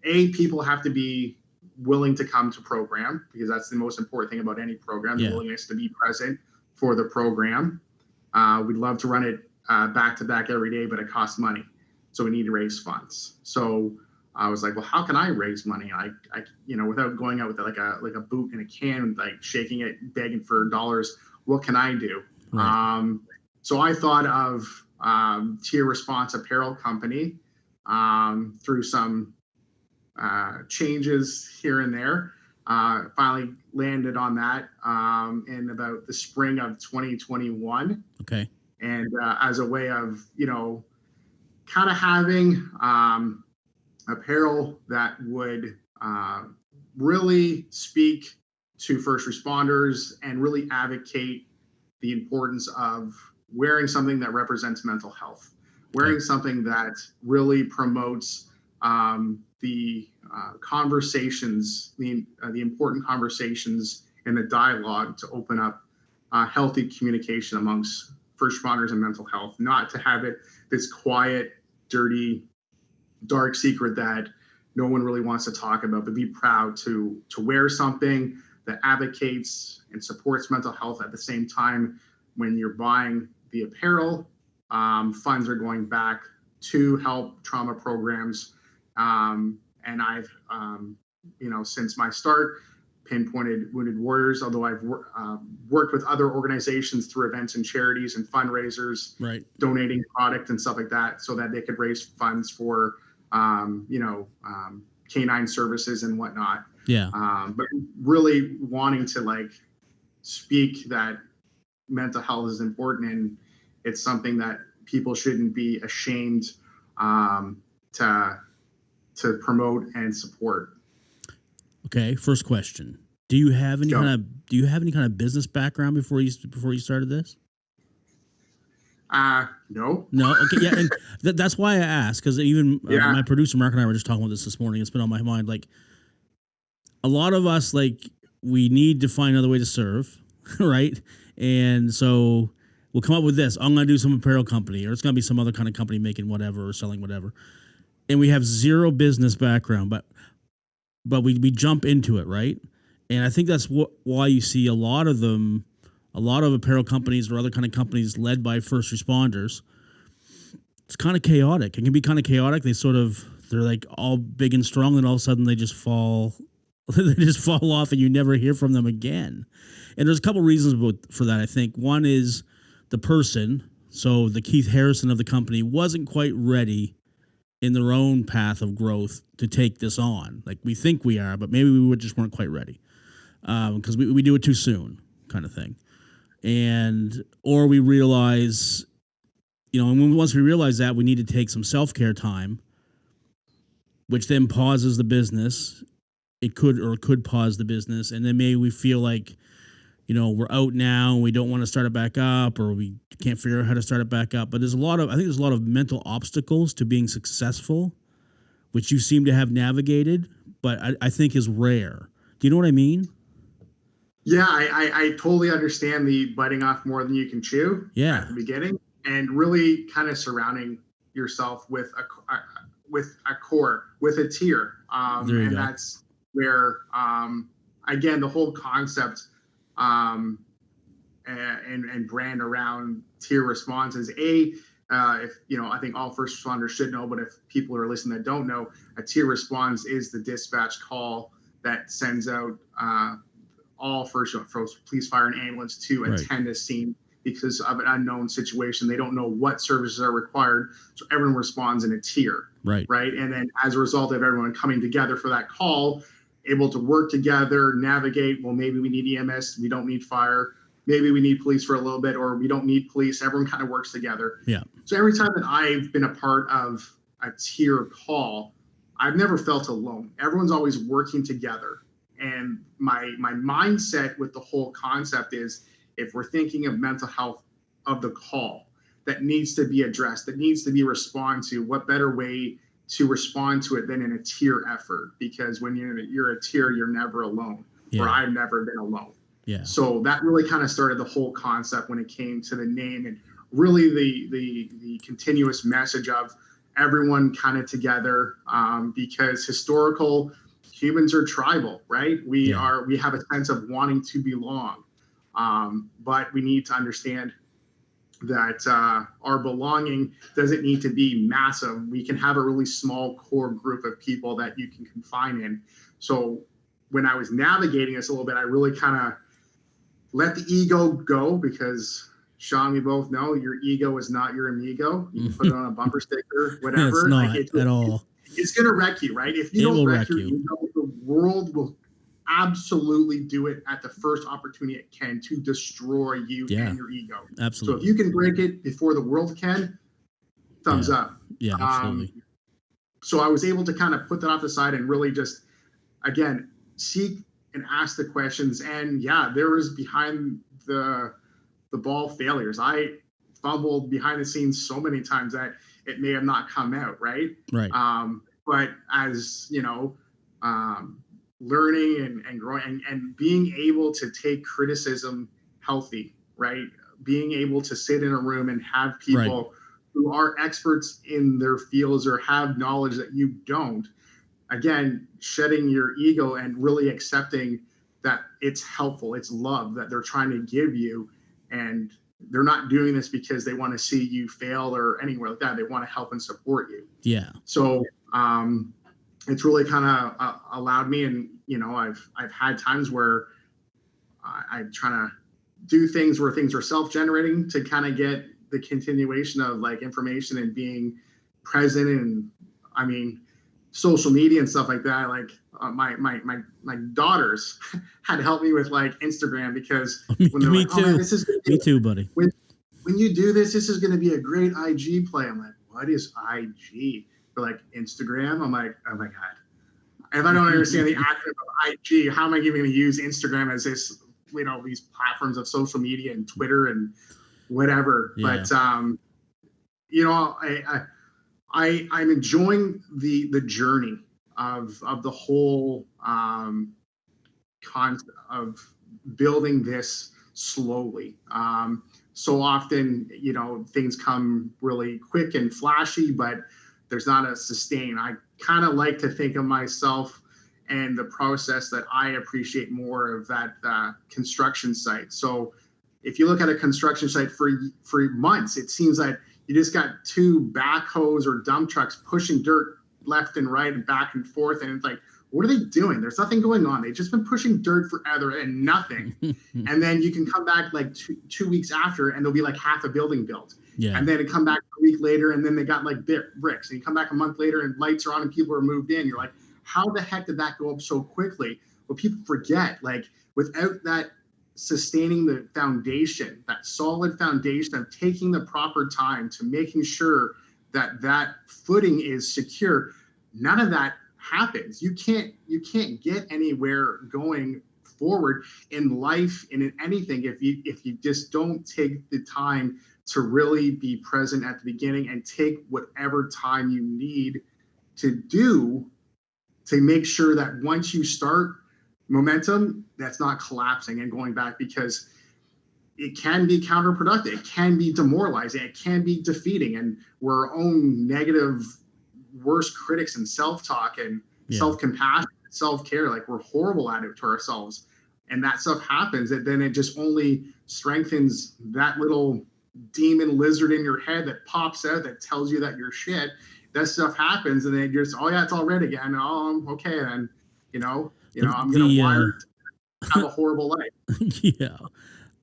people have to be willing to come to program, because that's the most important thing about any program, the willingness to be present for the program. We'd love to run it back to back every day, but it costs money. So we need to raise funds. So I was like, well, how can I raise money? I without going out with like a boot and a can, like shaking it, begging for dollars. What can I do? Right. So I thought of Tier Response Apparel Company through some changes here and there. Finally landed on that in about the spring of 2021. Okay. And as a way of, kind of having apparel that would really speak to first responders and really advocate the importance of wearing something that represents mental health, wearing something that really promotes the conversations, the important conversations and the dialogue to open up healthy communication amongst first responders and mental health, not to have it this quiet, dirty, dark secret that no one really wants to talk about, but be proud to wear something that advocates and supports mental health. At the same time, when you're buying the apparel, funds are going back to help trauma programs. And I've, since my start, pinpointed Wounded Warriors, although I've worked with other organizations through events and charities and fundraisers, Right. donating product and stuff like that, so that they could raise funds for, canine services and whatnot. Yeah. But really wanting to speak that mental health is important, and it's something that people shouldn't be ashamed to promote and support. Okay. First question: Do you have any kind of business background before you started this? No. No. Okay. Yeah. And that's why I asked, because even my producer Mark and I were just talking about this morning. It's been on my mind. Like, a lot of us, we need to find another way to serve, right? And so we'll come up with this. I'm going to do some apparel company, or it's going to be some other kind of company making whatever or selling whatever. And we have zero business background, but we jump into it, right? And I think that's why you see a lot of apparel companies or other kind of companies led by first responders. It's kind of chaotic. It can be kind of chaotic. They're like all big and strong, and all of a sudden they just fall off, and you never hear from them again. And there's a couple reasons for that. I think one is the person. So the Keith Harrison of the company wasn't quite ready in their own path of growth to take this on. Like, we think we are, but maybe we just weren't quite ready because we do it too soon, kind of thing. Or we realize, and once we realize that, we need to take some self-care time, which then pauses the business. It could pause the business, and then maybe we feel like, we're out now and we don't want to start it back up, or we can't figure out how to start it back up. But I think there's a lot of mental obstacles to being successful, which you seem to have navigated, but I think is rare. Do you know what I mean? Yeah, I totally understand the biting off more than you can chew at the beginning, and really kind of surrounding yourself with a core, with a tier. And go. That's where, again, the whole concept and brand around tier response is if I think all first responders should know, but if people are listening that don't know, a tier response is the dispatch call that sends out all first police, fire, and ambulance to attend a scene because of an unknown situation. They don't know what services are required, so everyone responds in a tier. Right. And then as a result of everyone coming together for that call, able to work together, navigate, well, maybe we need EMS, we don't need fire, maybe we need police for a little bit, or we don't need police. Everyone kind of works together. Yeah. So every time that I've been a part of a tier call, I've never felt alone. Everyone's always working together. And my mindset with the whole concept is, if we're thinking of mental health of the call that needs to be addressed, that needs to be responded to, what better way to respond to it than in a tier effort? Because when you're a tier, you're never alone, or I've never been alone. Yeah. So that really kind of started the whole concept when it came to the name, and really the continuous message of everyone kind of together, because historical humans are tribal, right? We have a sense of wanting to belong, but we need to understand that our belonging doesn't need to be massive. We can have a really small core group of people that you can confine in. So when I was navigating this a little bit, I really kind of let the ego go, because Sean, we both know your ego is not your amigo. You can put it on a bumper sticker, whatever. It's not at all. It's going to wreck you, right? If you don't wreck your ego, the world will absolutely do it at the first opportunity it can to destroy you and your ego. Absolutely. So if you can break it before the world can, thumbs up. Yeah, absolutely. So I was able to kind of put that off the side and really just, again, seek and ask the questions. And yeah, there was behind the ball failures. I fumbled behind the scenes so many times that it may have not come out, right? Right. But as you know, learning and growing and being able to take criticism healthy, right? Being able to sit in a room and have people who are experts in their fields or have knowledge that you don't, again, shedding your ego and really accepting that it's helpful, it's love that they're trying to give you, and they're not doing this because they want to see you fail or anywhere like that. They want to help and support you. Yeah. So it's really kind of allowed me, and you know, I've had times where I'm trying to do things where things are self-generating to kind of get the continuation of like information and being present. And I mean, social media and stuff like that. Like my daughters had to help me with like Instagram, because when they're like, too. "Oh man, this is me too, buddy. When you do this, this is going to be a great IG play." I'm like, "What is IG?" They're like, "Instagram." I'm like, "Oh my god." If I don't understand the acronym of IG, how am I even going to use Instagram as this, you know, these platforms of social media and Twitter and whatever? Yeah. But you know, I'm enjoying the journey of the whole concept of building this slowly. So often, you know, things come really quick and flashy, but there's not a sustain. I kind of like to think of myself and the process that I appreciate more of that construction site. So if you look at a construction site for months, it seems like you just got two backhoes or dump trucks pushing dirt left and right and back and forth. And it's like, what are they doing? There's nothing going on. They've just been pushing dirt forever and nothing. And then you can come back like two weeks after and there'll be like half a building built. Yeah. And then it come back a week later and then they got like bricks. And you come back a month later and lights are on and people are moved in. You're like, how the heck did that go up so quickly? Well, people forget, like without that sustaining the foundation, that solid foundation of taking the proper time to making sure that that footing is secure, none of that happens. You can't get anywhere going forward in life and in anything if you just don't take the time to really be present at the beginning and take whatever time you need to do to make sure that once you start momentum, that's not collapsing and going back, because it can be counterproductive. It can be demoralizing. It can be defeating. And we're our own negative, worst critics and self-talk and self-compassion, self-care. Like we're horrible at it to ourselves. And that stuff happens. And then it just only strengthens that little demon lizard in your head that pops out that tells you that you're shit. That stuff happens. And then you're just, oh yeah, it's all red again. Oh, okay. Then, you know, I'm going to wire to have a horrible life. Yeah.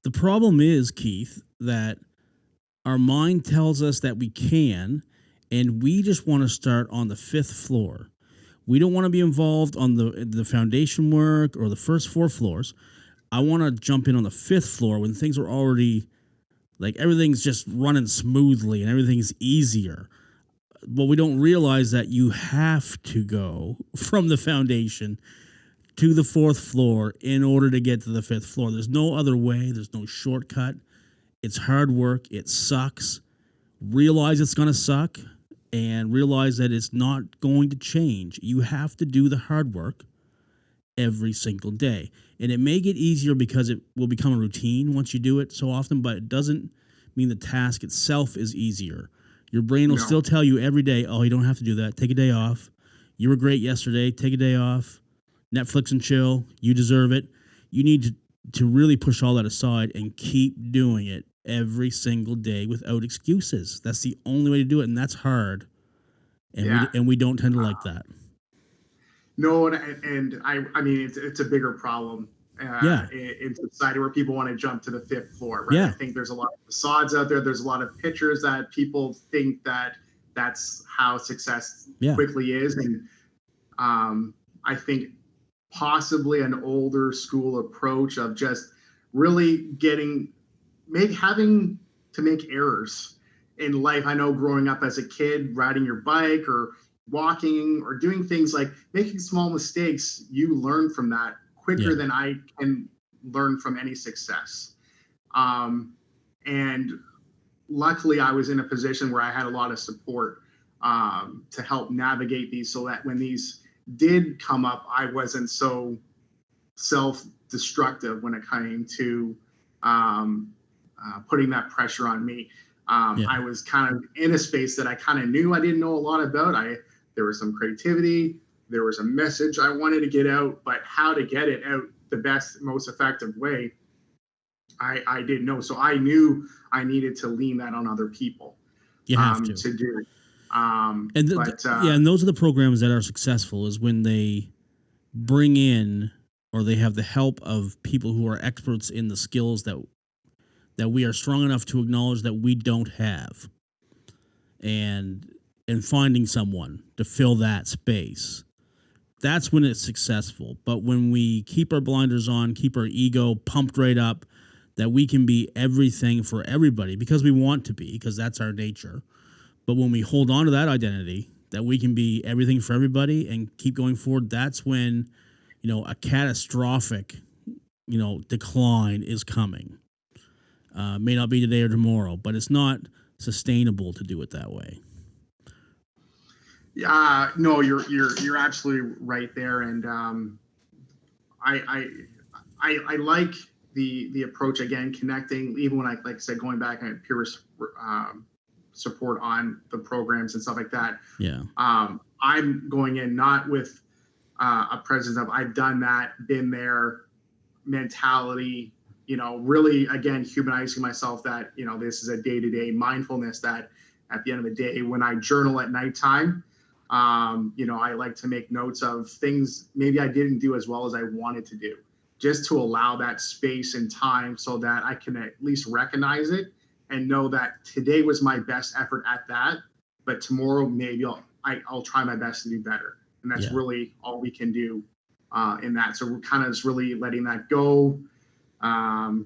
The problem is, Keith, that our mind tells us that we can, and we just want to start on the 5th floor. We don't want to be involved on the foundation work or the first 4 floors. I want to jump in on the 5th floor when things are already, like everything's just running smoothly and everything's easier. But we don't realize that you have to go from the foundation to the 4th floor in order to get to the 5th floor. There's no other way. There's no shortcut. It's hard work. It sucks. Realize it's going to suck and realize that it's not going to change. You have to do the hard work every single day. And it may get easier because it will become a routine once you do it so often, but it doesn't mean the task itself is easier. Your brain will still tell you every day, oh, you don't have to do that. Take a day off. You were great yesterday. Take a day off. Netflix and chill. You deserve it. You need to really push all that aside and keep doing it every single day without excuses. That's the only way to do it, and that's hard. And Yeah. we don't tend to like that. No, and I mean, it's a bigger problem Yeah. in society where people want to jump to the fifth floor, right? Yeah. I think there's a lot of facades out there. There's a lot of pictures that people think that that's how success Yeah. quickly is, and I think possibly an older school approach of just really having to make errors in life. I know growing up as a kid, riding your bike or walking or doing things like making small mistakes, you learn from that quicker than I can learn from any success. And luckily, I was in a position where I had a lot of support to help navigate these, so that when these did come up, I wasn't so self-destructive when it came to putting that pressure on me. I was kind of in a space that I kind of knew I didn't know a lot about. There was some creativity, there was a message I wanted to get out, but how to get it out the best, most effective way, I didn't know. So I knew I needed to lean that on other people. You have to do. And and those are the programs that are successful, is when they bring in, or they have the help of people who are experts in the skills that we are strong enough to acknowledge that we don't have, and finding someone to fill that space. That's when it's successful. But when we keep our blinders on, keep our ego pumped right up, that we can be everything for everybody because we want to be, because that's our nature. But when we hold on to that identity, that we can be everything for everybody and keep going forward, that's when, a catastrophic, decline is coming. May not be today or tomorrow, but it's not sustainable to do it that way. Yeah, no, you're absolutely right there, and I like the approach, again, connecting, even when like I said, going back and peer support on the programs and stuff like that. Yeah. I'm going in not with a presence of I've done that, been there mentality, really, again, humanizing myself, that, this is a day-to-day mindfulness, that at the end of the day, when I journal at nighttime, I like to make notes of things maybe I didn't do as well as I wanted to do, just to allow that space and time so that I can at least recognize it and know that today was my best effort at that, but tomorrow maybe I'll try my best to do better. And that's really all we can do in that. So we're kind of just really letting that go, and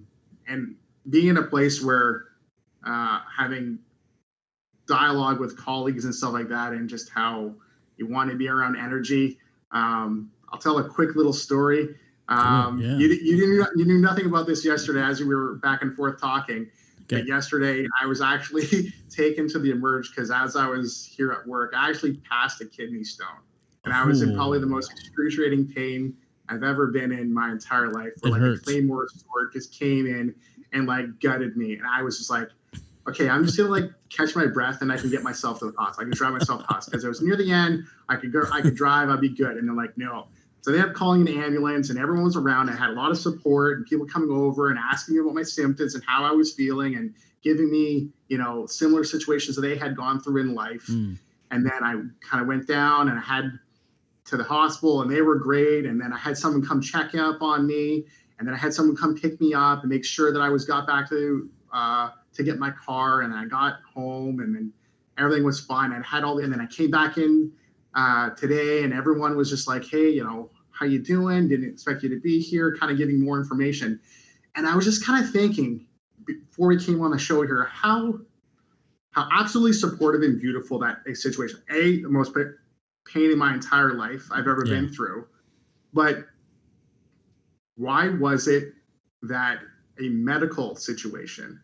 being in a place where having dialogue with colleagues and stuff like that, and just how you want to be around energy. I'll tell a quick little story. You knew nothing about this yesterday as we were back and forth talking. Okay. But yesterday I was actually taken to the emerge because as I was here at work, I actually passed a kidney stone, and I was in probably the most excruciating pain I've ever been in my entire life. Where a claymore sword just came in and gutted me, and I was just like, okay, I'm just gonna catch my breath and I can get myself to the hospital. I can drive myself to the hospital because it was near the end. I could drive, I'd be good. And they're like, no. So they ended up calling an ambulance, and everyone was around. I had a lot of support and people coming over and asking me about my symptoms and how I was feeling, and giving me, similar situations that they had gone through in life. And then I kind of went down and I had to the hospital, and they were great. And then I had someone come check up on me, and then I had someone come pick me up and make sure that I got back to get my car, and I got home, and then everything was fine. I had and then I came back in today, and everyone was just like, hey, how you doing? Didn't expect you to be here, kind of giving more information. And I was just kind of thinking before we came on the show here, how absolutely supportive and beautiful that situation. The most pain in my entire life I've ever been through. But why was it that a medical situation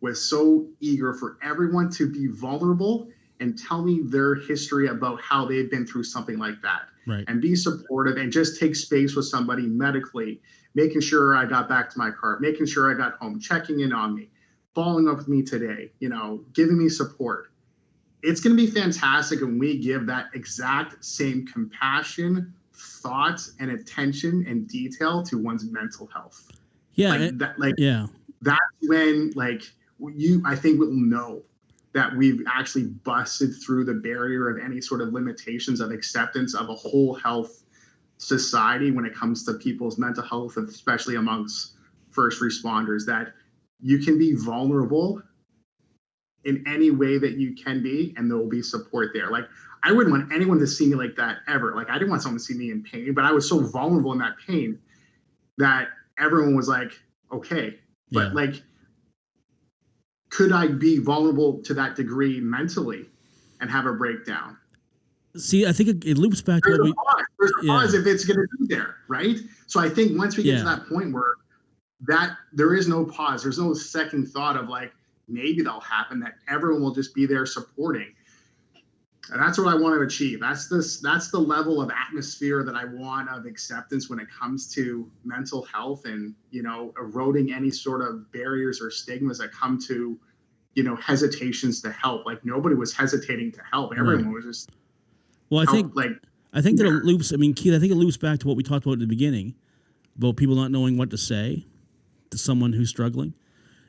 was so eager for everyone to be vulnerable and tell me their history about how they've been through something like that, right, and be supportive and just take space with somebody medically, making sure I got back to my car, making sure I got home, checking in on me, following up with me today, giving me support. It's going to be fantastic when we give that exact same compassion, thoughts, and attention and detail to one's mental health. that's when I think we'll know that we've actually busted through the barrier of any sort of limitations of acceptance of a whole health society when it comes to people's mental health, especially amongst first responders, that you can be vulnerable in any way that you can be, and there will be support there. Like, I wouldn't want anyone to see me like that ever. Like, I didn't want someone to see me in pain, but I was so vulnerable in that pain that everyone was like, okay. But like, could I be vulnerable to that degree mentally and have a breakdown? See, I think it loops back to there's a pause if it's going to be there, right? So I think once we get to that point where that there is no pause, there's no second thought of like, maybe that'll happen, that everyone will just be there supporting. And that's what I want to achieve. That's the level of atmosphere that I want of acceptance when it comes to mental health, and, you know, eroding any sort of barriers or stigmas that come to, you know, hesitations to help. Like, nobody was hesitating to help. Everyone was just, well, I think that it loops. I mean, Keith, I think it loops back to what we talked about at the beginning about people not knowing what to say to someone who's struggling.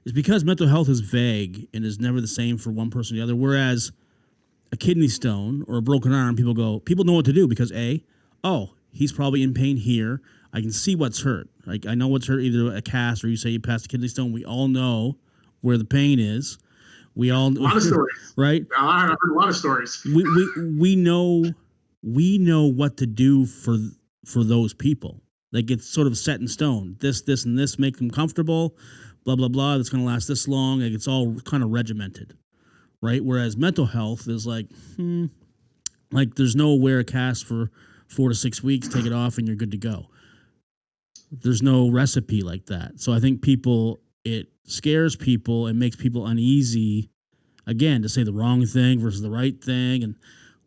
Is because mental health is vague and is never the same for one person or the other. Whereas a kidney stone or a broken arm, people know what to do because he's probably in pain here. I can see what's hurt. Like, I know what's hurt, either a cast or you say you passed a kidney stone. We all know where the pain is. We all a lot of stories, right? I've heard a lot of stories. We know what to do for those people. Like, it's sort of set in stone. This, and this make them comfortable. Blah, blah, blah. That's going to last this long. Like, it's all kind of regimented, right? Whereas mental health is like there's no wear a cast for 4 to 6 weeks, take it off, and you're good to go. There's no recipe like that. So I think it scares people and makes people uneasy, again, to say the wrong thing versus the right thing and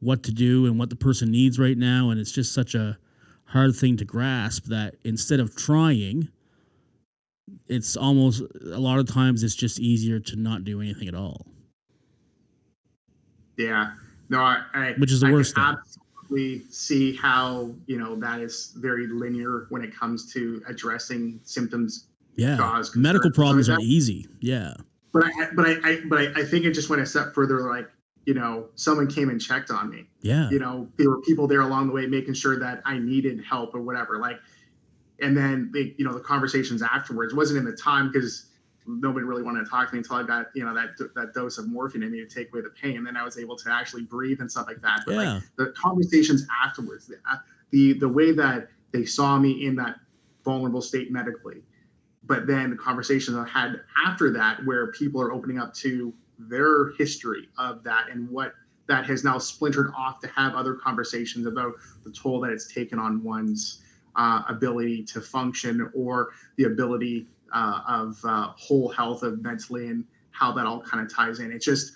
what to do and what the person needs right now. And it's just such a hard thing to grasp that instead of trying, it's almost, a lot of times it's just easier to not do anything at all. Yeah, no, which is the worst thing. Absolutely see how, you know, that is very linear when it comes to addressing symptoms. Yeah, medical problems are easy. Yeah, but I think it just went a step further. Like, you know, someone came and checked on me. Yeah, you know, there were people there along the way making sure that I needed help or whatever. Like, and then the conversations afterwards wasn't in the time because nobody really wanted to talk to me until I got, you know, that dose of morphine in me to take away the pain. And then I was able to actually breathe and stuff like that. But like, the conversations afterwards, the way that they saw me in that vulnerable state medically, but then the conversations I had after that, where people are opening up to their history of that and what that has now splintered off to have other conversations about the toll that it's taken on one's ability to function, or the ability of whole health of mentally, and how that all kind of ties in. It's just,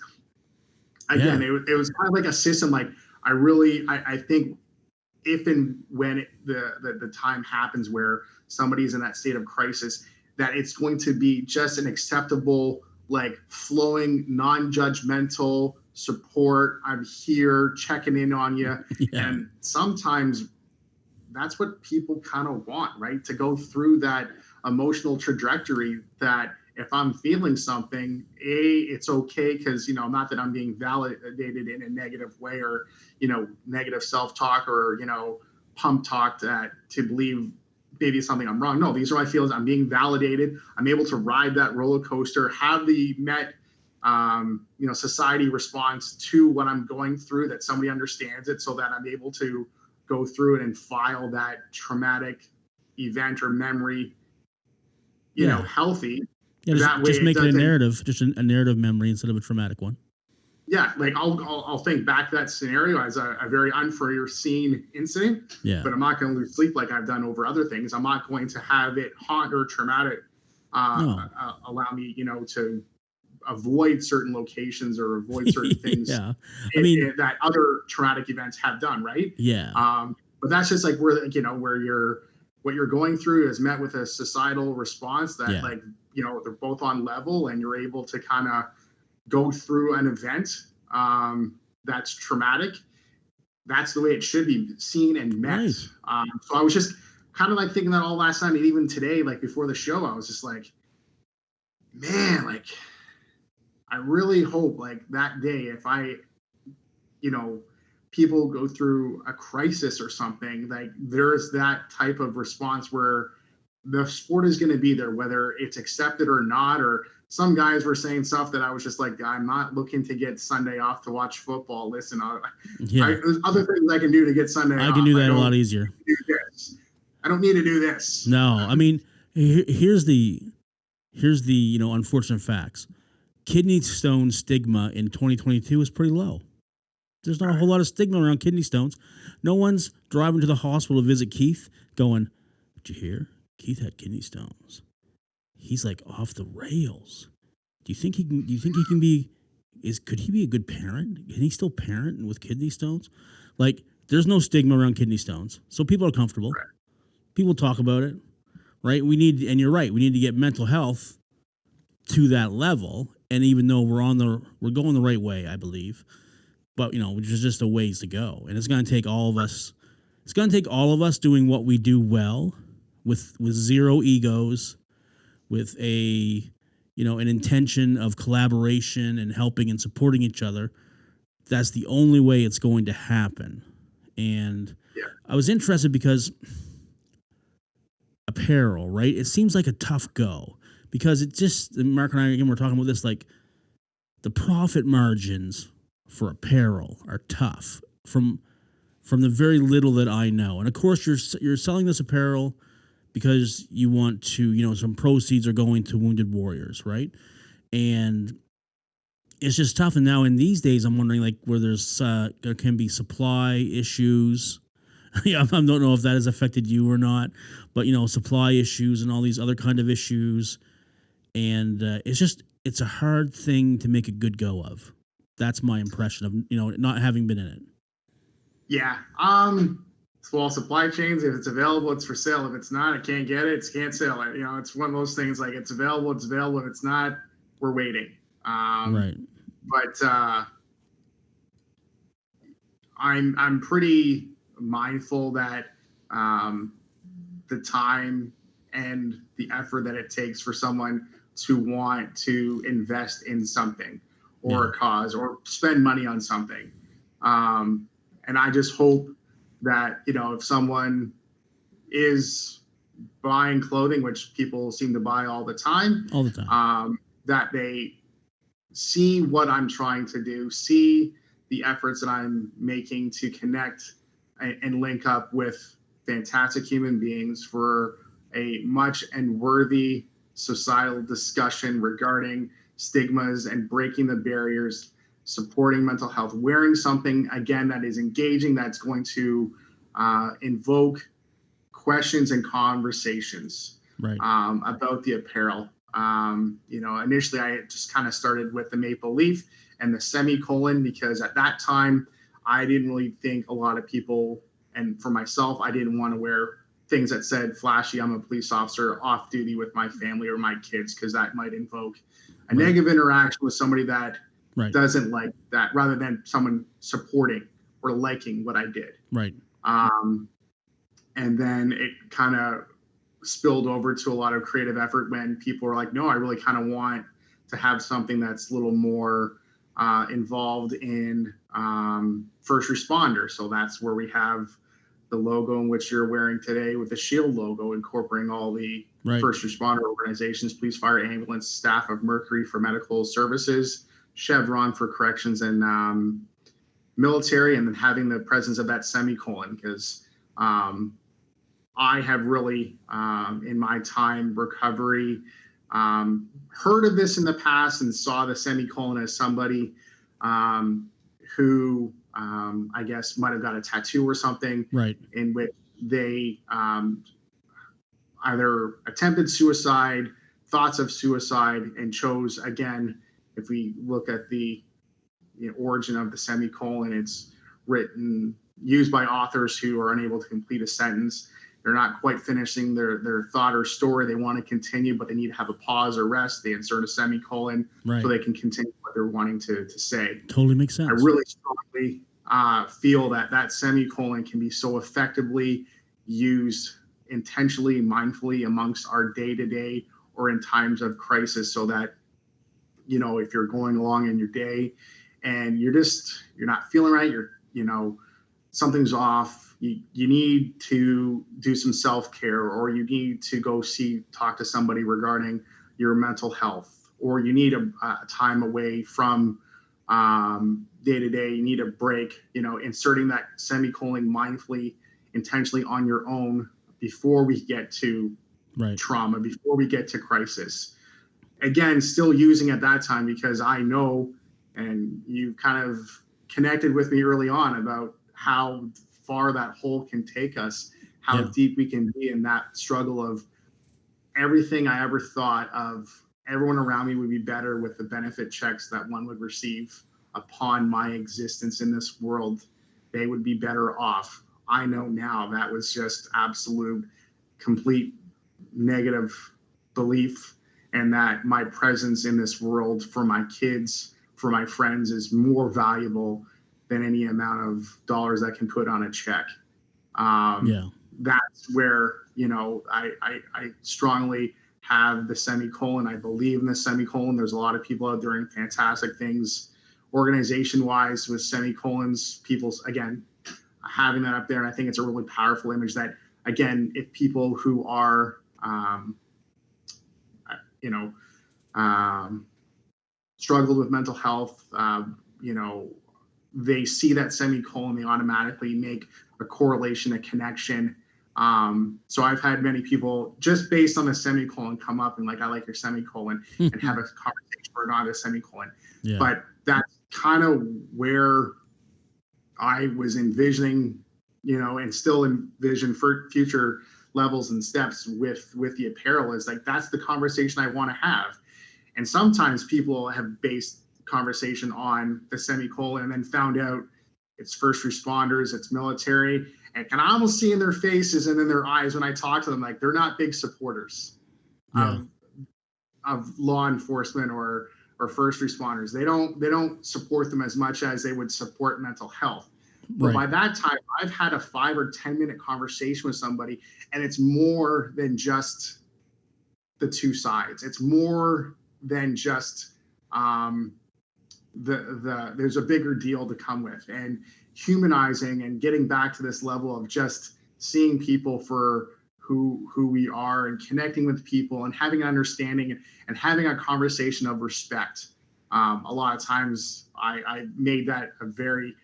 again, it was kind of like a system. Like, I think if and when the time happens where somebody's in that state of crisis, that it's going to be just an acceptable, like, flowing, non-judgmental support. I'm here checking in on you. And sometimes that's what people kind of want, right? To go through that emotional trajectory, that if I'm feeling something, it's okay, because, you know, not that I'm being validated in a negative way, or, you know, negative self-talk, or, you know, pump talk to believe maybe it's something I'm wrong. No, these are my feelings. I'm being validated. I'm able to ride that roller coaster, have the society response to what I'm going through, that somebody understands it, so that I'm able to go through it and file that traumatic event or memory, you know, healthy. Yeah, just make it a narrative, just a narrative memory instead of a traumatic one. Yeah, like I'll think back to that scenario as a very unforeseen incident. Yeah. But I'm not going to lose sleep like I've done over other things. I'm not going to have it haunt or traumatic allow me, you know, to avoid certain locations or avoid certain things. That other traumatic events have done, right? Yeah. But that's just like where what you're going through is met with a societal response that like, you know, they're both on level, and you're able to kind of go through an event that's traumatic. That's the way it should be seen and met. Right. So I was just kind of like thinking that all last night, and even today, like before the show, I was just like, man, like I really hope like that day, if I, you know, people go through a crisis or something, like there's that type of response where the sport is going to be there, whether it's accepted or not. Or some guys were saying stuff that I was just like, I'm not looking to get Sunday off to watch football. Listen, Yeah, there's other things I can do to get Sunday I can off. do I that a don't lot easier. do this. I don't need to do this. No, I mean, here's the unfortunate facts. Kidney stone stigma in 2022 is pretty low. There's not a whole lot of stigma around kidney stones. No one's driving to the hospital to visit Keith going, "Did you hear? Keith had kidney stones. He's like off the rails. Do you think he can? Do you think he can be? Could he be a good parent? Can he still parent with kidney stones? Like, there's no stigma around kidney stones, so people are comfortable. Right. People talk about it, right? We need, and you're right. We need to get mental health to that level. And even though we're going the right way, I believe, but there's just a ways to go, and it's going to take all of us. It's going to take all of us doing what we do well, with zero egos, with an intention of collaboration and helping and supporting each other. That's the only way it's going to happen. And Yeah. I was interested because apparel, right? It seems like a tough go because it just, Mark and I, again, we're talking about this, like the profit margins for apparel are tough from the very little that I know. And of course, you're selling this apparel because you want to, some proceeds are going to wounded warriors, right? And it's just tough. And now in these days, I'm wondering, like, where there can be supply issues. Yeah, I don't know if that has affected you or not, but supply issues and all these other kind of issues. And it's a hard thing to make a good go of. That's my impression of, not having been in it. Yeah. Well, supply chains, if it's available, it's for sale. If it's not, I can't get it. Can't sell it. It's one of those things, like it's available, it's available. If it's not, we're waiting. Right. But I'm pretty mindful that the time and the effort that it takes for someone to want to invest in something or a cause or spend money on something. And I just hope that, if someone is buying clothing, which people seem to buy all the time, that they see what I'm trying to do, see the efforts that I'm making to connect and link up with fantastic human beings for a much and worthy societal discussion regarding stigmas and breaking the barriers, supporting mental health, wearing something, again, that is engaging, that's going to invoke questions and conversations about the apparel. Initially I just kind of started with the maple leaf and the semicolon, because at that time I didn't really think a lot of people, and for myself, I didn't want to wear things that said flashy, I'm a police officer off duty with my family or my kids, because that might invoke a negative interaction with somebody that doesn't like that, rather than someone supporting or liking what I did. Right. And then it kind of spilled over to a lot of creative effort when people were like, no, I really kind of want to have something that's a little more involved in first responders. So that's where we have the logo in which you're wearing today, with the shield logo, incorporating all the first responder organizations: police, fire, ambulance, staff of Mercury for medical services, Chevron for corrections and military, and then having the presence of that semicolon, because I have really, in my time recovery, heard of this in the past and saw the semicolon as somebody who I guess might have got a tattoo or something, in which they either attempted suicide, thoughts of suicide, and chose, again, if we look at the origin of the semicolon, it's used by authors who are unable to complete a sentence. They're not quite finishing their thought or story. They want to continue, but they need to have a pause or rest. They insert a semicolon so they can continue what they're wanting to say. Totally makes sense. I really strongly feel that semicolon can be so effectively used intentionally, mindfully amongst our day-to-day or in times of crisis, so that, you know, if you're going along in your day and you're not feeling right, something's off, you need to do some self-care, or you need to go talk to somebody regarding your mental health, or you need a time away from day to day. You need a break, inserting that semicolon mindfully, intentionally on your own before we get to trauma, before we get to crisis. Again, still using at that time, because I know, and you kind of connected with me early on about how far that hole can take us, how deep we can be in that struggle of everything I ever thought of. Everyone around me would be better with the benefit checks that one would receive upon my existence in this world. They would be better off. I know now that was just absolute, complete negative belief, and that my presence in this world for my kids, for my friends, is more valuable than any amount of dollars I can put on a check. That's where, I strongly have the semicolon. I believe in the semicolon. There's a lot of people out there doing fantastic things organization-wise with semicolons. People's, again, having that up there, and I think it's a really powerful image that, again, if people who are, struggled with mental health, they see that semicolon, they automatically make a correlation, a connection. So I've had many people just based on the semicolon come up and like, I like your semicolon, and have a conversation regarding a semicolon. Yeah. But that's kind of where I was envisioning, and still envision for future levels and steps with the apparel, is like, that's the conversation I want to have. And sometimes people have based conversation on the semicolon and then found out it's first responders, it's military, and can almost see in their faces and in their eyes when I talk to them, like, they're not big supporters of law enforcement or first responders. They don't support them as much as they would support mental health. But by that time, I've had a 5 or 10 minute conversation with somebody, and it's more than just the two sides. It's more than just there's a bigger deal to come with, and humanizing and getting back to this level of just seeing people for who we are, and connecting with people, and having an understanding, and having a conversation of respect. A lot of times I made that a very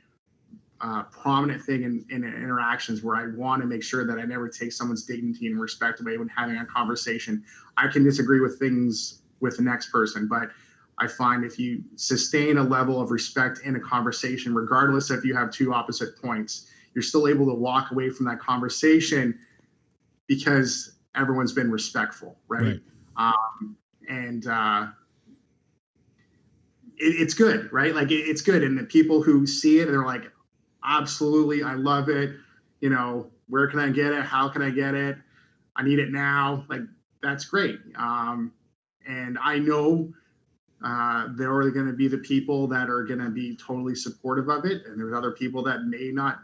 prominent thing in interactions, where I want to make sure that I never take someone's dignity and respect away when having a conversation. I can disagree with things with the next person, but I find if you sustain a level of respect in a conversation, regardless if you have two opposite points, you're still able to walk away from that conversation because everyone's been respectful, right? It's good, right? Like, it's good. And the people who see it, they're like, absolutely, I love it. Where can I get it? How can I get it? I need it now. Like, that's great. And I know there are going to be the people that are going to be totally supportive of it, and there's other people that may not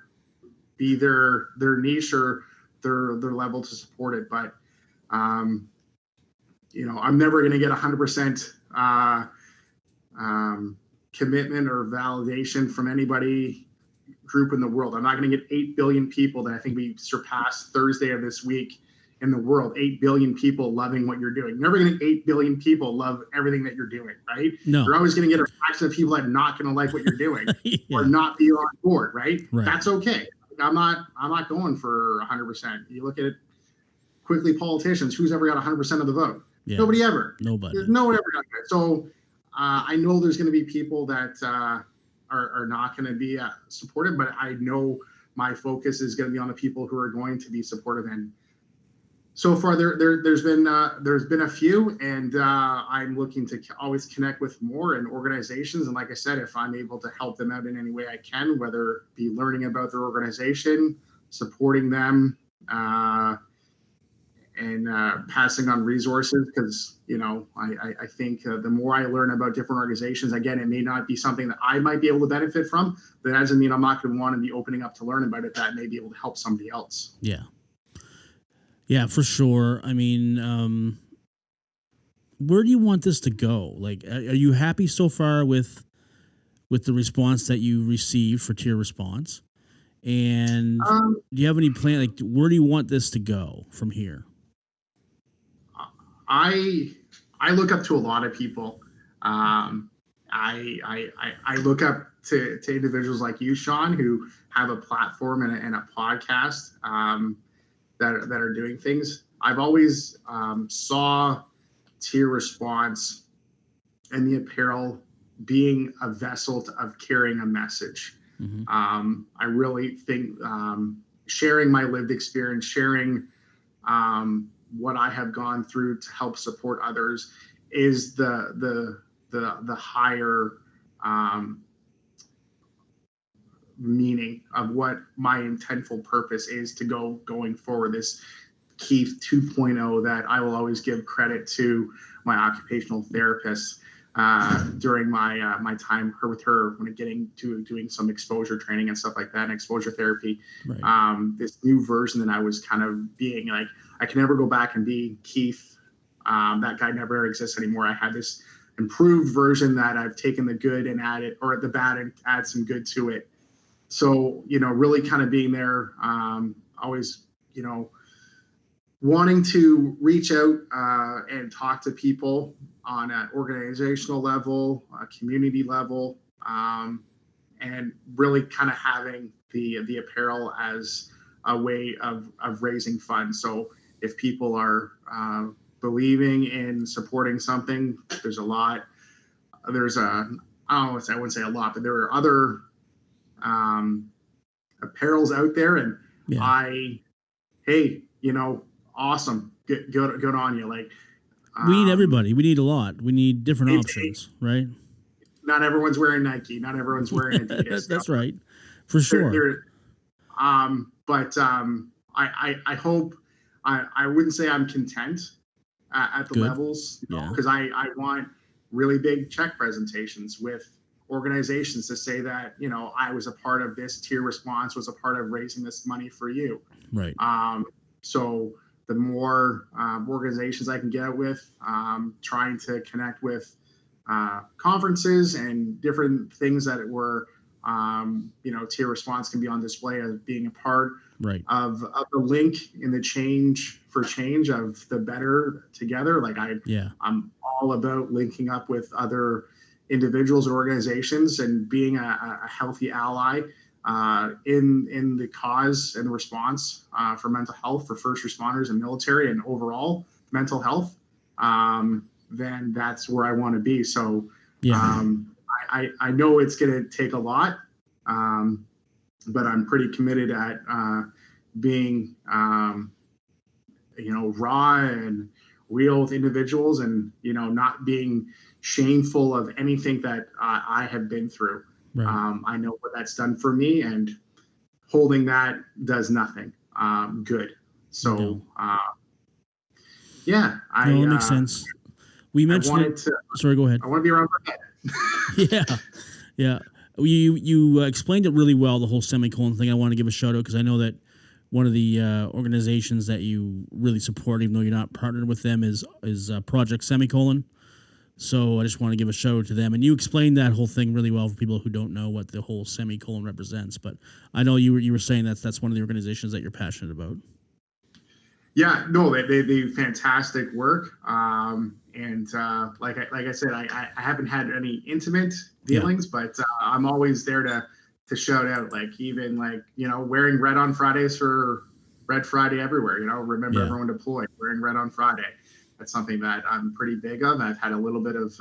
be their niche or their level to support it. But I'm never going to get 100% commitment or validation from anybody group in the world. I'm not going to get 8 billion people that I think we surpassed Thursday of this week in the world. 8 billion people loving what you're doing. You're never going to get 8 billion people love everything that you're doing, right? No. You're always going to get a fraction of people that are not going to like what you're doing or not be on board, right? That's okay. I'm not going for 100%. You look at it quickly, politicians, who's ever got 100% of the vote? Yeah. Nobody ever. Nobody. There's no one ever got that. So I know there's going to be people that are not going to be supportive, but I know my focus is going to be on the people who are going to be supportive. And so far, there's been a few, and I'm looking to always connect with more and organizations. And like I said, if I'm able to help them out in any way I can, whether it be learning about their organization, supporting them, and passing on resources, because I think the more I learn about different organizations, again, it may not be something that I might be able to benefit from, but that doesn't mean I'm not going to want to be opening up to learn about it. That may be able to help somebody else. Yeah, for sure. I mean, where do you want this to go? Like, are you happy so far with the response that you received for tier response? And Um, do you have any plan? Like, where do you want this to go from here? I I look up to a lot of people. Um, I look up to individuals like you, Sean, who have a platform and a podcast that are doing things. I've always saw tier response and the apparel being a vessel of carrying a message. Mm-hmm. I really think sharing my lived experience, sharing what I have gone through to help support others is the higher um, meaning of what my intentful purpose is to going forward. This Keith 2.0 that I will always give credit to my occupational therapist during my time with her when getting to doing some exposure training and stuff like that and exposure therapy. Right. This new version that I was kind of being like, I can never go back and be Keith. That guy never exists anymore. I had this improved version that I've taken the good and added, or the bad and add some good to it. So, really kind of being there, always, wanting to reach out and talk to people on an organizational level, a community level, and really kind of having the apparel as a way of raising funds. So if people are believing in supporting something, there's a lot. There's a I don't know, I wouldn't say a lot, but there are other apparels out there, and Yeah. hey, awesome, good on you. Like, We need everybody. We need a lot. We need different it's options, right? not everyone's wearing Nike, not everyone's wearing Adidas. That's right, for They're, sure. they're, but I hope I wouldn't say I'm content at the Good. levels, Yeah. because I want really big check presentations with organizations to say that I was a part of this tier response, was a part of raising this money for you. Right. So the more organizations I can get with, trying to connect with conferences and different things that were, tier response can be on display as being a part Right. of the link in the change for change of the better together. Like Yeah. I'm all about linking up with other individuals and organizations and being a healthy ally in the cause and the response for mental health for first responders and military and overall mental health. Then that's where I want to be. So Yeah. I know it's going to take a lot, but I'm pretty committed at being raw and real with individuals, and not being shameful of anything that I have been through. Right. I know what that's done for me, and holding that does nothing good. So No. yeah, No, it makes sense. We I mentioned it. wanted to Sorry, go ahead. I want to be around my head. Yeah, yeah. You explained it really well, the whole semicolon thing. I want to give a shout out because I know that one of the organizations that you really support, even though you're not partnered with them, is Project Semicolon. So I just want to give a shout out to them. And you explained that whole thing really well for people who don't know what the whole semicolon represents. But I know you were saying that's one of the organizations that you're passionate about. Yeah, no, they do fantastic work. And like I said, I haven't had any intimate dealings, but I'm always there to shout out. Like, even like wearing red on Fridays for Red Friday everywhere. Remember Yeah. everyone deployed, wearing red on Friday. That's something that I'm pretty big of. I've had a little bit of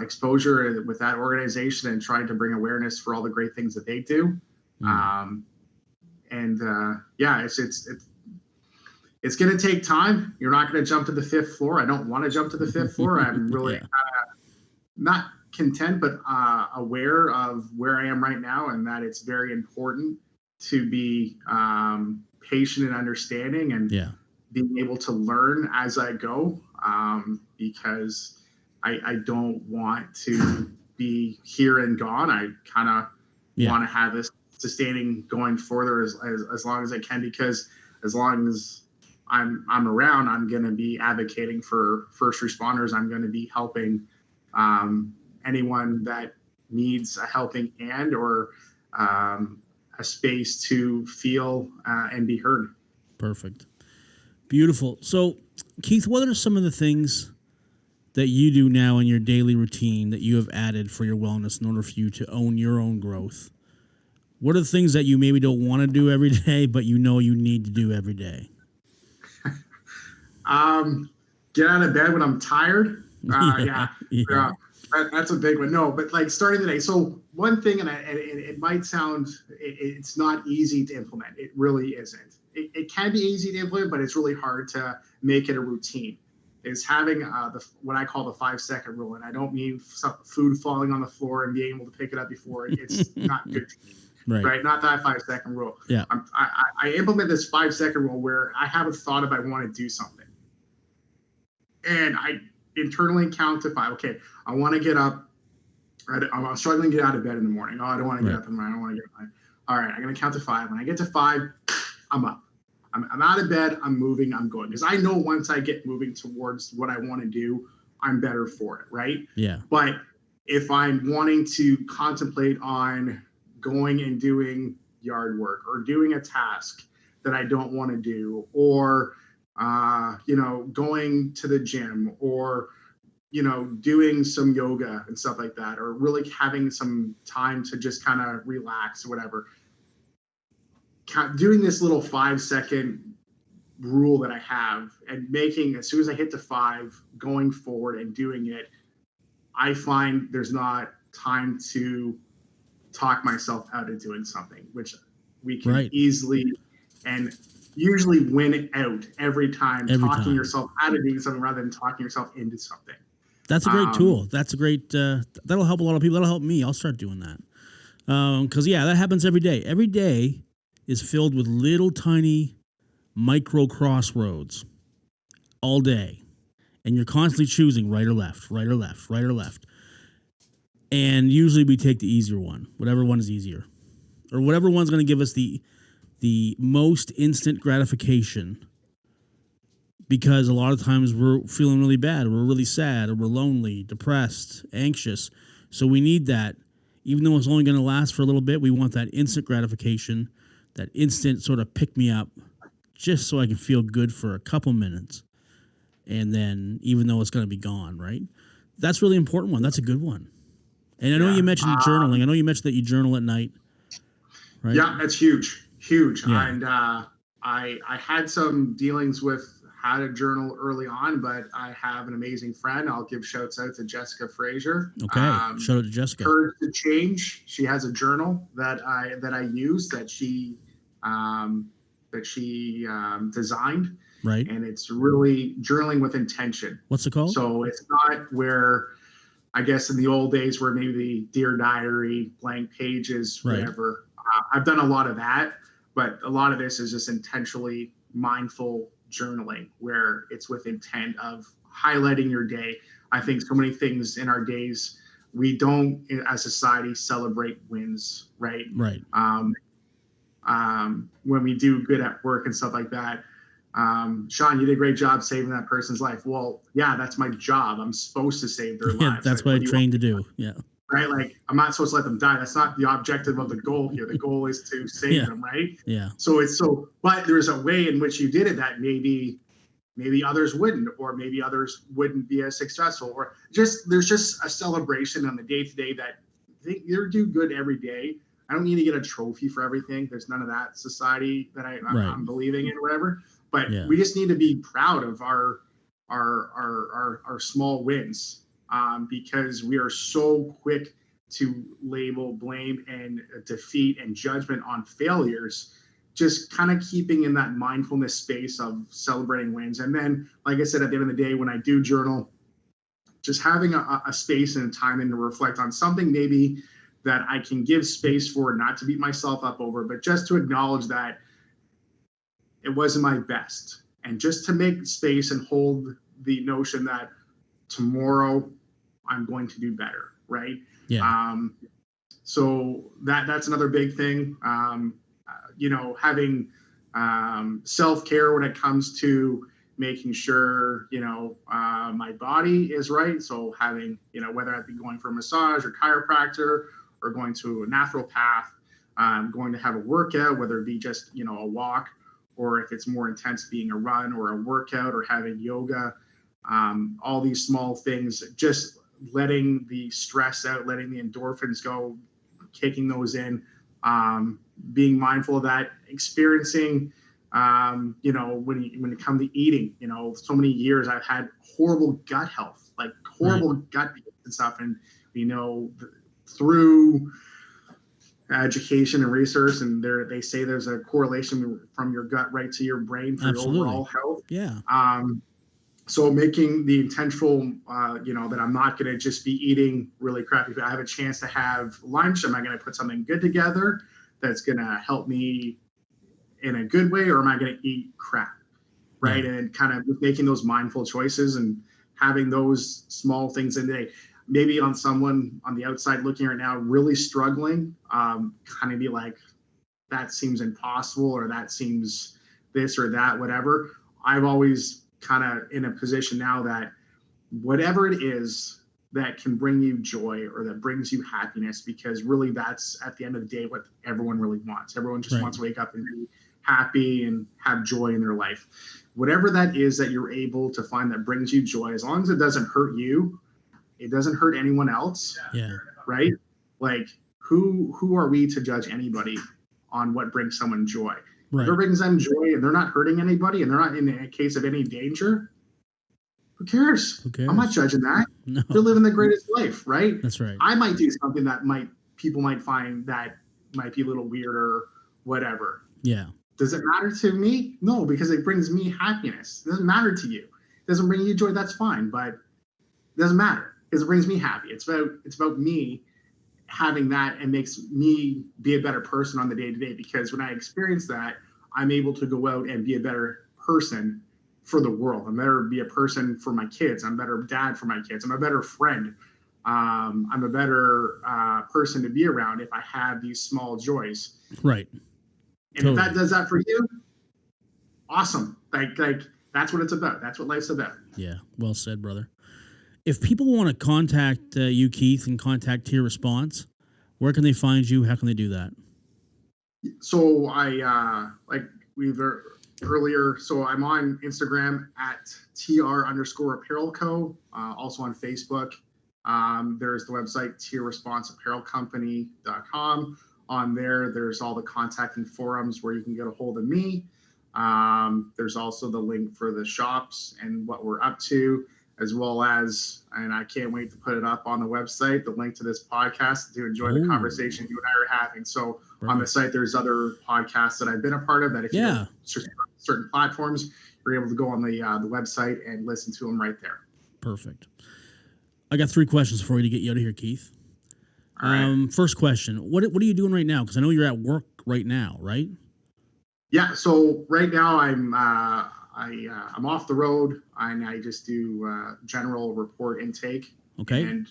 exposure with that organization and trying to bring awareness for all the great things that they do. Yeah, it's going to take time. You're not going to jump to the fifth floor. I don't want to jump to the fifth floor. I'm really not content, but aware of where I am right now, and that it's very important to be patient and understanding, and being able to learn as I go, because I don't want to be here and gone. I kind of want to have this sustaining going further as long as I can, because as long as I'm around, I'm going to be advocating for first responders. I'm going to be helping anyone that needs a helping hand or a space to feel and be heard. Perfect. Beautiful. So, Keith, what are some of the things that you do now in your daily routine that you have added for your wellness in order for you to own your own growth? What are the things that you maybe don't want to do every day, but you know you need to do every day? Get out of bed when I'm tired. Yeah. That's a big one. No, but like starting the day. So one thing, and it might sound, it's not easy to implement. It really isn't. It can be easy to implement, but it's really hard to make it a routine. Is having what I call the 5-second rule, and I don't mean food falling on the floor and being able to pick it up before it's not good to eat. Right. Not that 5-second rule. Yeah. I implement this 5-second rule where I have a thought if I want to do something. And I internally count to 5. Okay, I want to get up. I'm struggling to get out of bed in the morning. Oh, I don't want to get up in the morning. I don't want to get up. All right, I'm going to count to 5. When I get to 5, I'm up. I'm out of bed. I'm moving. I'm going. Because I know once I get moving towards what I want to do, I'm better for it, right? Yeah. But if I'm wanting to contemplate on going and doing yard work or doing a task that I don't want to do, or going to the gym, or doing some yoga and stuff like that, or really having some time to just kind of relax or whatever. Doing this little 5-second rule that I have and making, as soon as I hit the 5, going forward and doing it, I find there's not time to talk myself out of doing something, which we can easily and usually win it out every time, talking yourself out of doing something rather than talking yourself into something. That's a great tool. That's a great, that'll help a lot of people. That'll help me. I'll start doing that. Because, that happens every day. Every day is filled with little tiny micro crossroads all day. And you're constantly choosing right or left, right or left, right or left. And usually we take the easier one, whatever one is easier. Or whatever one's going to give us the most instant gratification, because a lot of times we're feeling really bad, or we're really sad, or we're lonely, depressed, anxious. So we need that. Even though it's only going to last for a little bit, we want that instant gratification, that instant sort of pick me up, just so I can feel good for a couple minutes. And then, even though it's going to be gone, right? That's a really important one. That's a good one. And I know you mentioned journaling. I know you mentioned that you journal at night, right? Yeah, that's huge. Yeah. And I had some dealings with how to journal early on, but I have an amazing friend. I'll give shouts out to Jessica Frazier. Okay, shout out to Jessica. Courage to Change. She has a journal that I use that she designed. Right. And it's really journaling with intention. What's it called? So it's not where, I guess in the old days, where maybe the Dear Diary, blank pages, whatever. I've done a lot of that, but a lot of this is just intentionally mindful journaling, where it's with intent of highlighting your day. I think so many things in our days, we don't, as a society, celebrate wins, right? Right. When we do good at work and stuff like that. Sean, you did a great job saving that person's life. Well, yeah, that's my job. I'm supposed to save their lives. That's what I trained to do. Yeah. Right? Like, I'm not supposed to let them die. That's not the objective of the goal here. The goal is to save them, right? Yeah. But there's a way in which you did it that maybe others wouldn't, or maybe others wouldn't be as successful, or there's just a celebration on the day-to-day that you do good every day. I don't need to get a trophy for everything. There's none of that society that I'm believing in or whatever. But we just need to be proud of our small wins, because we are so quick to label, blame, and defeat and judgment on failures. Just kind of keeping in that mindfulness space of celebrating wins. And then, like I said, at the end of the day, when I do journal, just having a space and a time in to reflect on something maybe that I can give space for, not to beat myself up over, but just to acknowledge that it wasn't my best, and just to make space and hold the notion that tomorrow I'm going to do better, right? Yeah. So that's another big thing. Having self-care when it comes to making sure, my body is right. So having, whether I be going for a massage or chiropractor or going to a naturopath, going to have a workout, whether it be just, a walk, or if it's more intense being a run or a workout or having yoga, all these small things, just letting the stress out, letting the endorphins go, kicking those in, being mindful of that, experiencing, when it comes to eating, so many years I've had horrible gut health, like horrible gut and stuff. And, through education and research, and they say there's a correlation from your gut right to your brain for your overall health. Yeah. So making the intentional, that I'm not going to just be eating really crappy. If I have a chance to have lunch, am I going to put something good together that's going to help me in a good way, or am I going to eat crap? Right. Yeah. And kind of making those mindful choices and having those small things in there. Maybe on someone on the outside looking right now, really struggling, kind of be like, that seems impossible, or that seems this or that, whatever. I've always kind of in a position now that whatever it is that can bring you joy or that brings you happiness, because really that's at the end of the day what everyone really wants. Everyone just wants to wake up and be happy and have joy in their life. Whatever that is that you're able to find that brings you joy, as long as it doesn't hurt you, it doesn't hurt anyone else. Yeah. Right? Like who are we to judge anybody on what brings someone joy? Right. If it brings them joy and they're not hurting anybody and they're not in a case of any danger, who cares? I'm not judging that. No. They're living the greatest life, right? That's right. I might do something that people might find that might be a little weird or whatever. Yeah. Does it matter to me? No, because it brings me happiness. It doesn't matter to you. It doesn't bring you joy, that's fine, but it doesn't matter because it brings me happy. It's about me having that and makes me be a better person on the day-to-day, because when I experience that, I'm able to go out and be a better person for the world. I'm better be a person for my kids. I'm a better dad for my kids. I'm a better friend. I'm a better person to be around if I have these small joys. Right. And if that does that for you, awesome. Like that's what it's about. That's what life's about. Yeah. Well said, brother. If people want to contact you, Keith, and contact Tier Response, where can they find you? How can they do that? So I earlier. So I'm on Instagram at TR_Apparel Co. Also on Facebook. There's the website tierresponseapparelcompany.com. On there, there's all the contacting forums where you can get a hold of me. There's also the link for the shops and what we're up to, as well as, and I can't wait to put it up on the website, the link to this podcast to enjoy the conversation you and I are having. So on the site, there's other podcasts that I've been a part of that if you're certain platforms, you're able to go on the website and listen to them right there. Perfect. I got 3 questions for you to get you out of here, Keith. All right. First question, what are you doing right now? Because I know you're at work right now, right? Yeah. So right now I'm off the road and I just do general report intake. Okay. And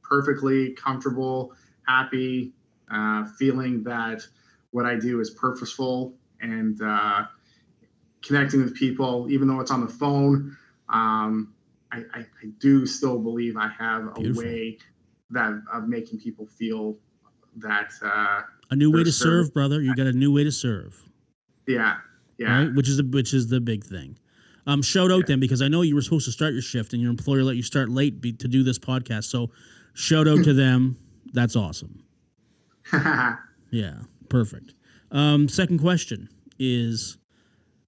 perfectly comfortable, happy, feeling that what I do is purposeful and connecting with people, even though it's on the phone. I do still believe I have a way of making people feel that a new way to serve, brother. You got a new way to serve. Yeah. Right? Which is the big thing. Shout out then, because I know you were supposed to start your shift and your employer let you start late to do this podcast. So shout out to them. That's awesome. Yeah, perfect. Second question is,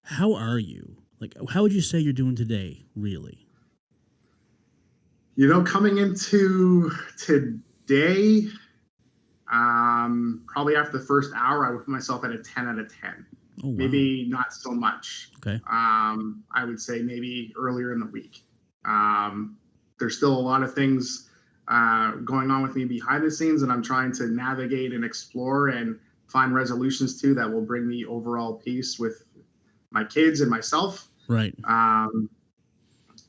how are you? Like, how would you say you're doing today, really? Coming into today, probably after the first hour, I would put myself at a 10 out of 10. Oh, wow. Maybe not so much. Okay. I would say maybe earlier in the week. There's still a lot of things going on with me behind the scenes, and I'm trying to navigate and explore and find resolutions to that will bring me overall peace with my kids and myself. Right.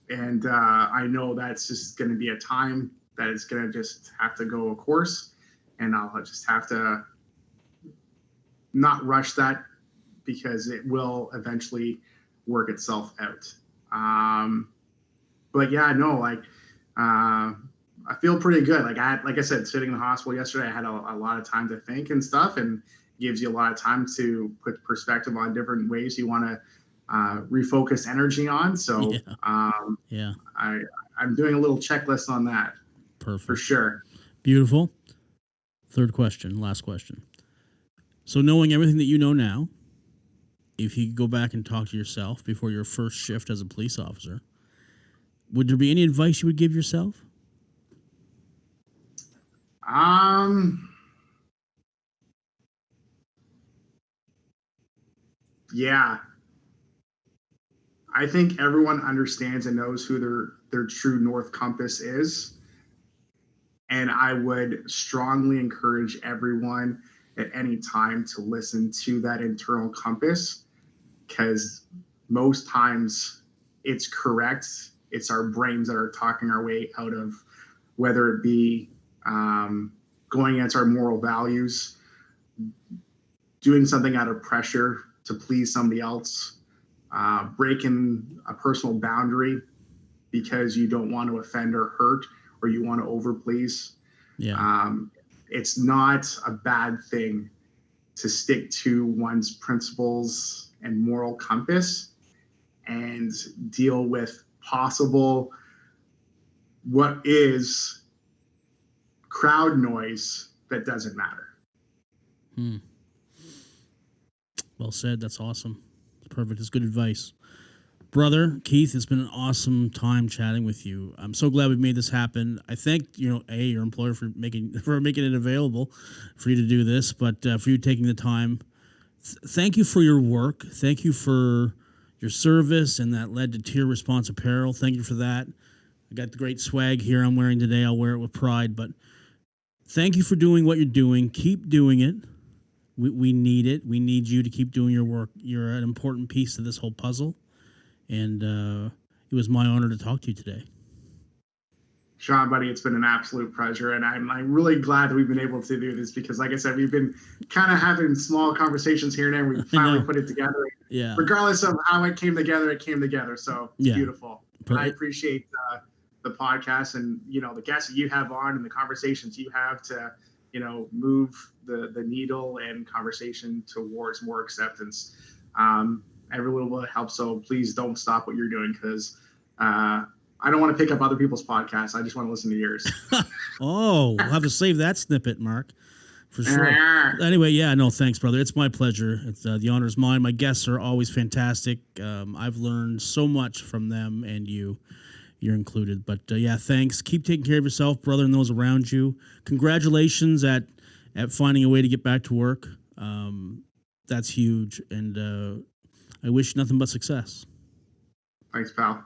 And I know that's just going to be a time that it's going to just have to go a course, and I'll just have to not rush that because it will eventually work itself out. But yeah, no, like I feel pretty good. Like like I said, sitting in the hospital yesterday, I had a lot of time to think and stuff, and gives you a lot of time to put perspective on different ways you want to refocus energy on. So yeah. I'm doing a little checklist on that. Perfect. For sure. Beautiful. Third question, last question. So knowing everything that you know now, if you could go back and talk to yourself before your first shift as a police officer, would there be any advice you would give yourself? Yeah. I think everyone understands and knows who their true north compass is. And I would strongly encourage everyone at any time to listen to that internal compass, because most times it's correct. It's our brains that are talking our way out of, whether it be going against our moral values, doing something out of pressure to please somebody else, breaking a personal boundary because you don't want to offend or hurt, or you want to overplease. Yeah. It's not a bad thing to stick to one's principles and moral compass and deal with possible what is crowd noise that doesn't matter. Well said. That's awesome. It's perfect. It's good advice. Brother Keith, it's been an awesome time chatting with you. I'm so glad we made this happen. I thank your employer for making it available for you to do this, but for you taking the time. Thank you for your work. Thank you for your service, and that led to Tier Response Apparel. Thank you for that. I got the great swag here I'm wearing today. I'll wear it with pride, but thank you for doing what you're doing. Keep doing it. We need it. We need you to keep doing your work. You're an important piece of this whole puzzle. And it was my honor to talk to you today. Sean, buddy, it's been an absolute pleasure. And I'm really glad that we've been able to do this because, like I said, we've been kind of having small conversations here and there. We finally put it together. Yeah. Regardless of how it came together, it came together. So it's beautiful. I appreciate the podcast and, the guests that you have on and the conversations you have to, move the needle and conversation towards more acceptance. Every little bit helps. So please don't stop what you're doing, because I don't want to pick up other people's podcasts. I just want to listen to yours. Oh, we'll have to save that snippet, Mark, for sure. Anyway, thanks, brother. It's my pleasure. It's the honor's mine. My guests are always fantastic. I've learned so much from them, and you're included. But thanks. Keep taking care of yourself, brother, and those around you. Congratulations at finding a way to get back to work. That's huge, and I wish nothing but success. Thanks, pal.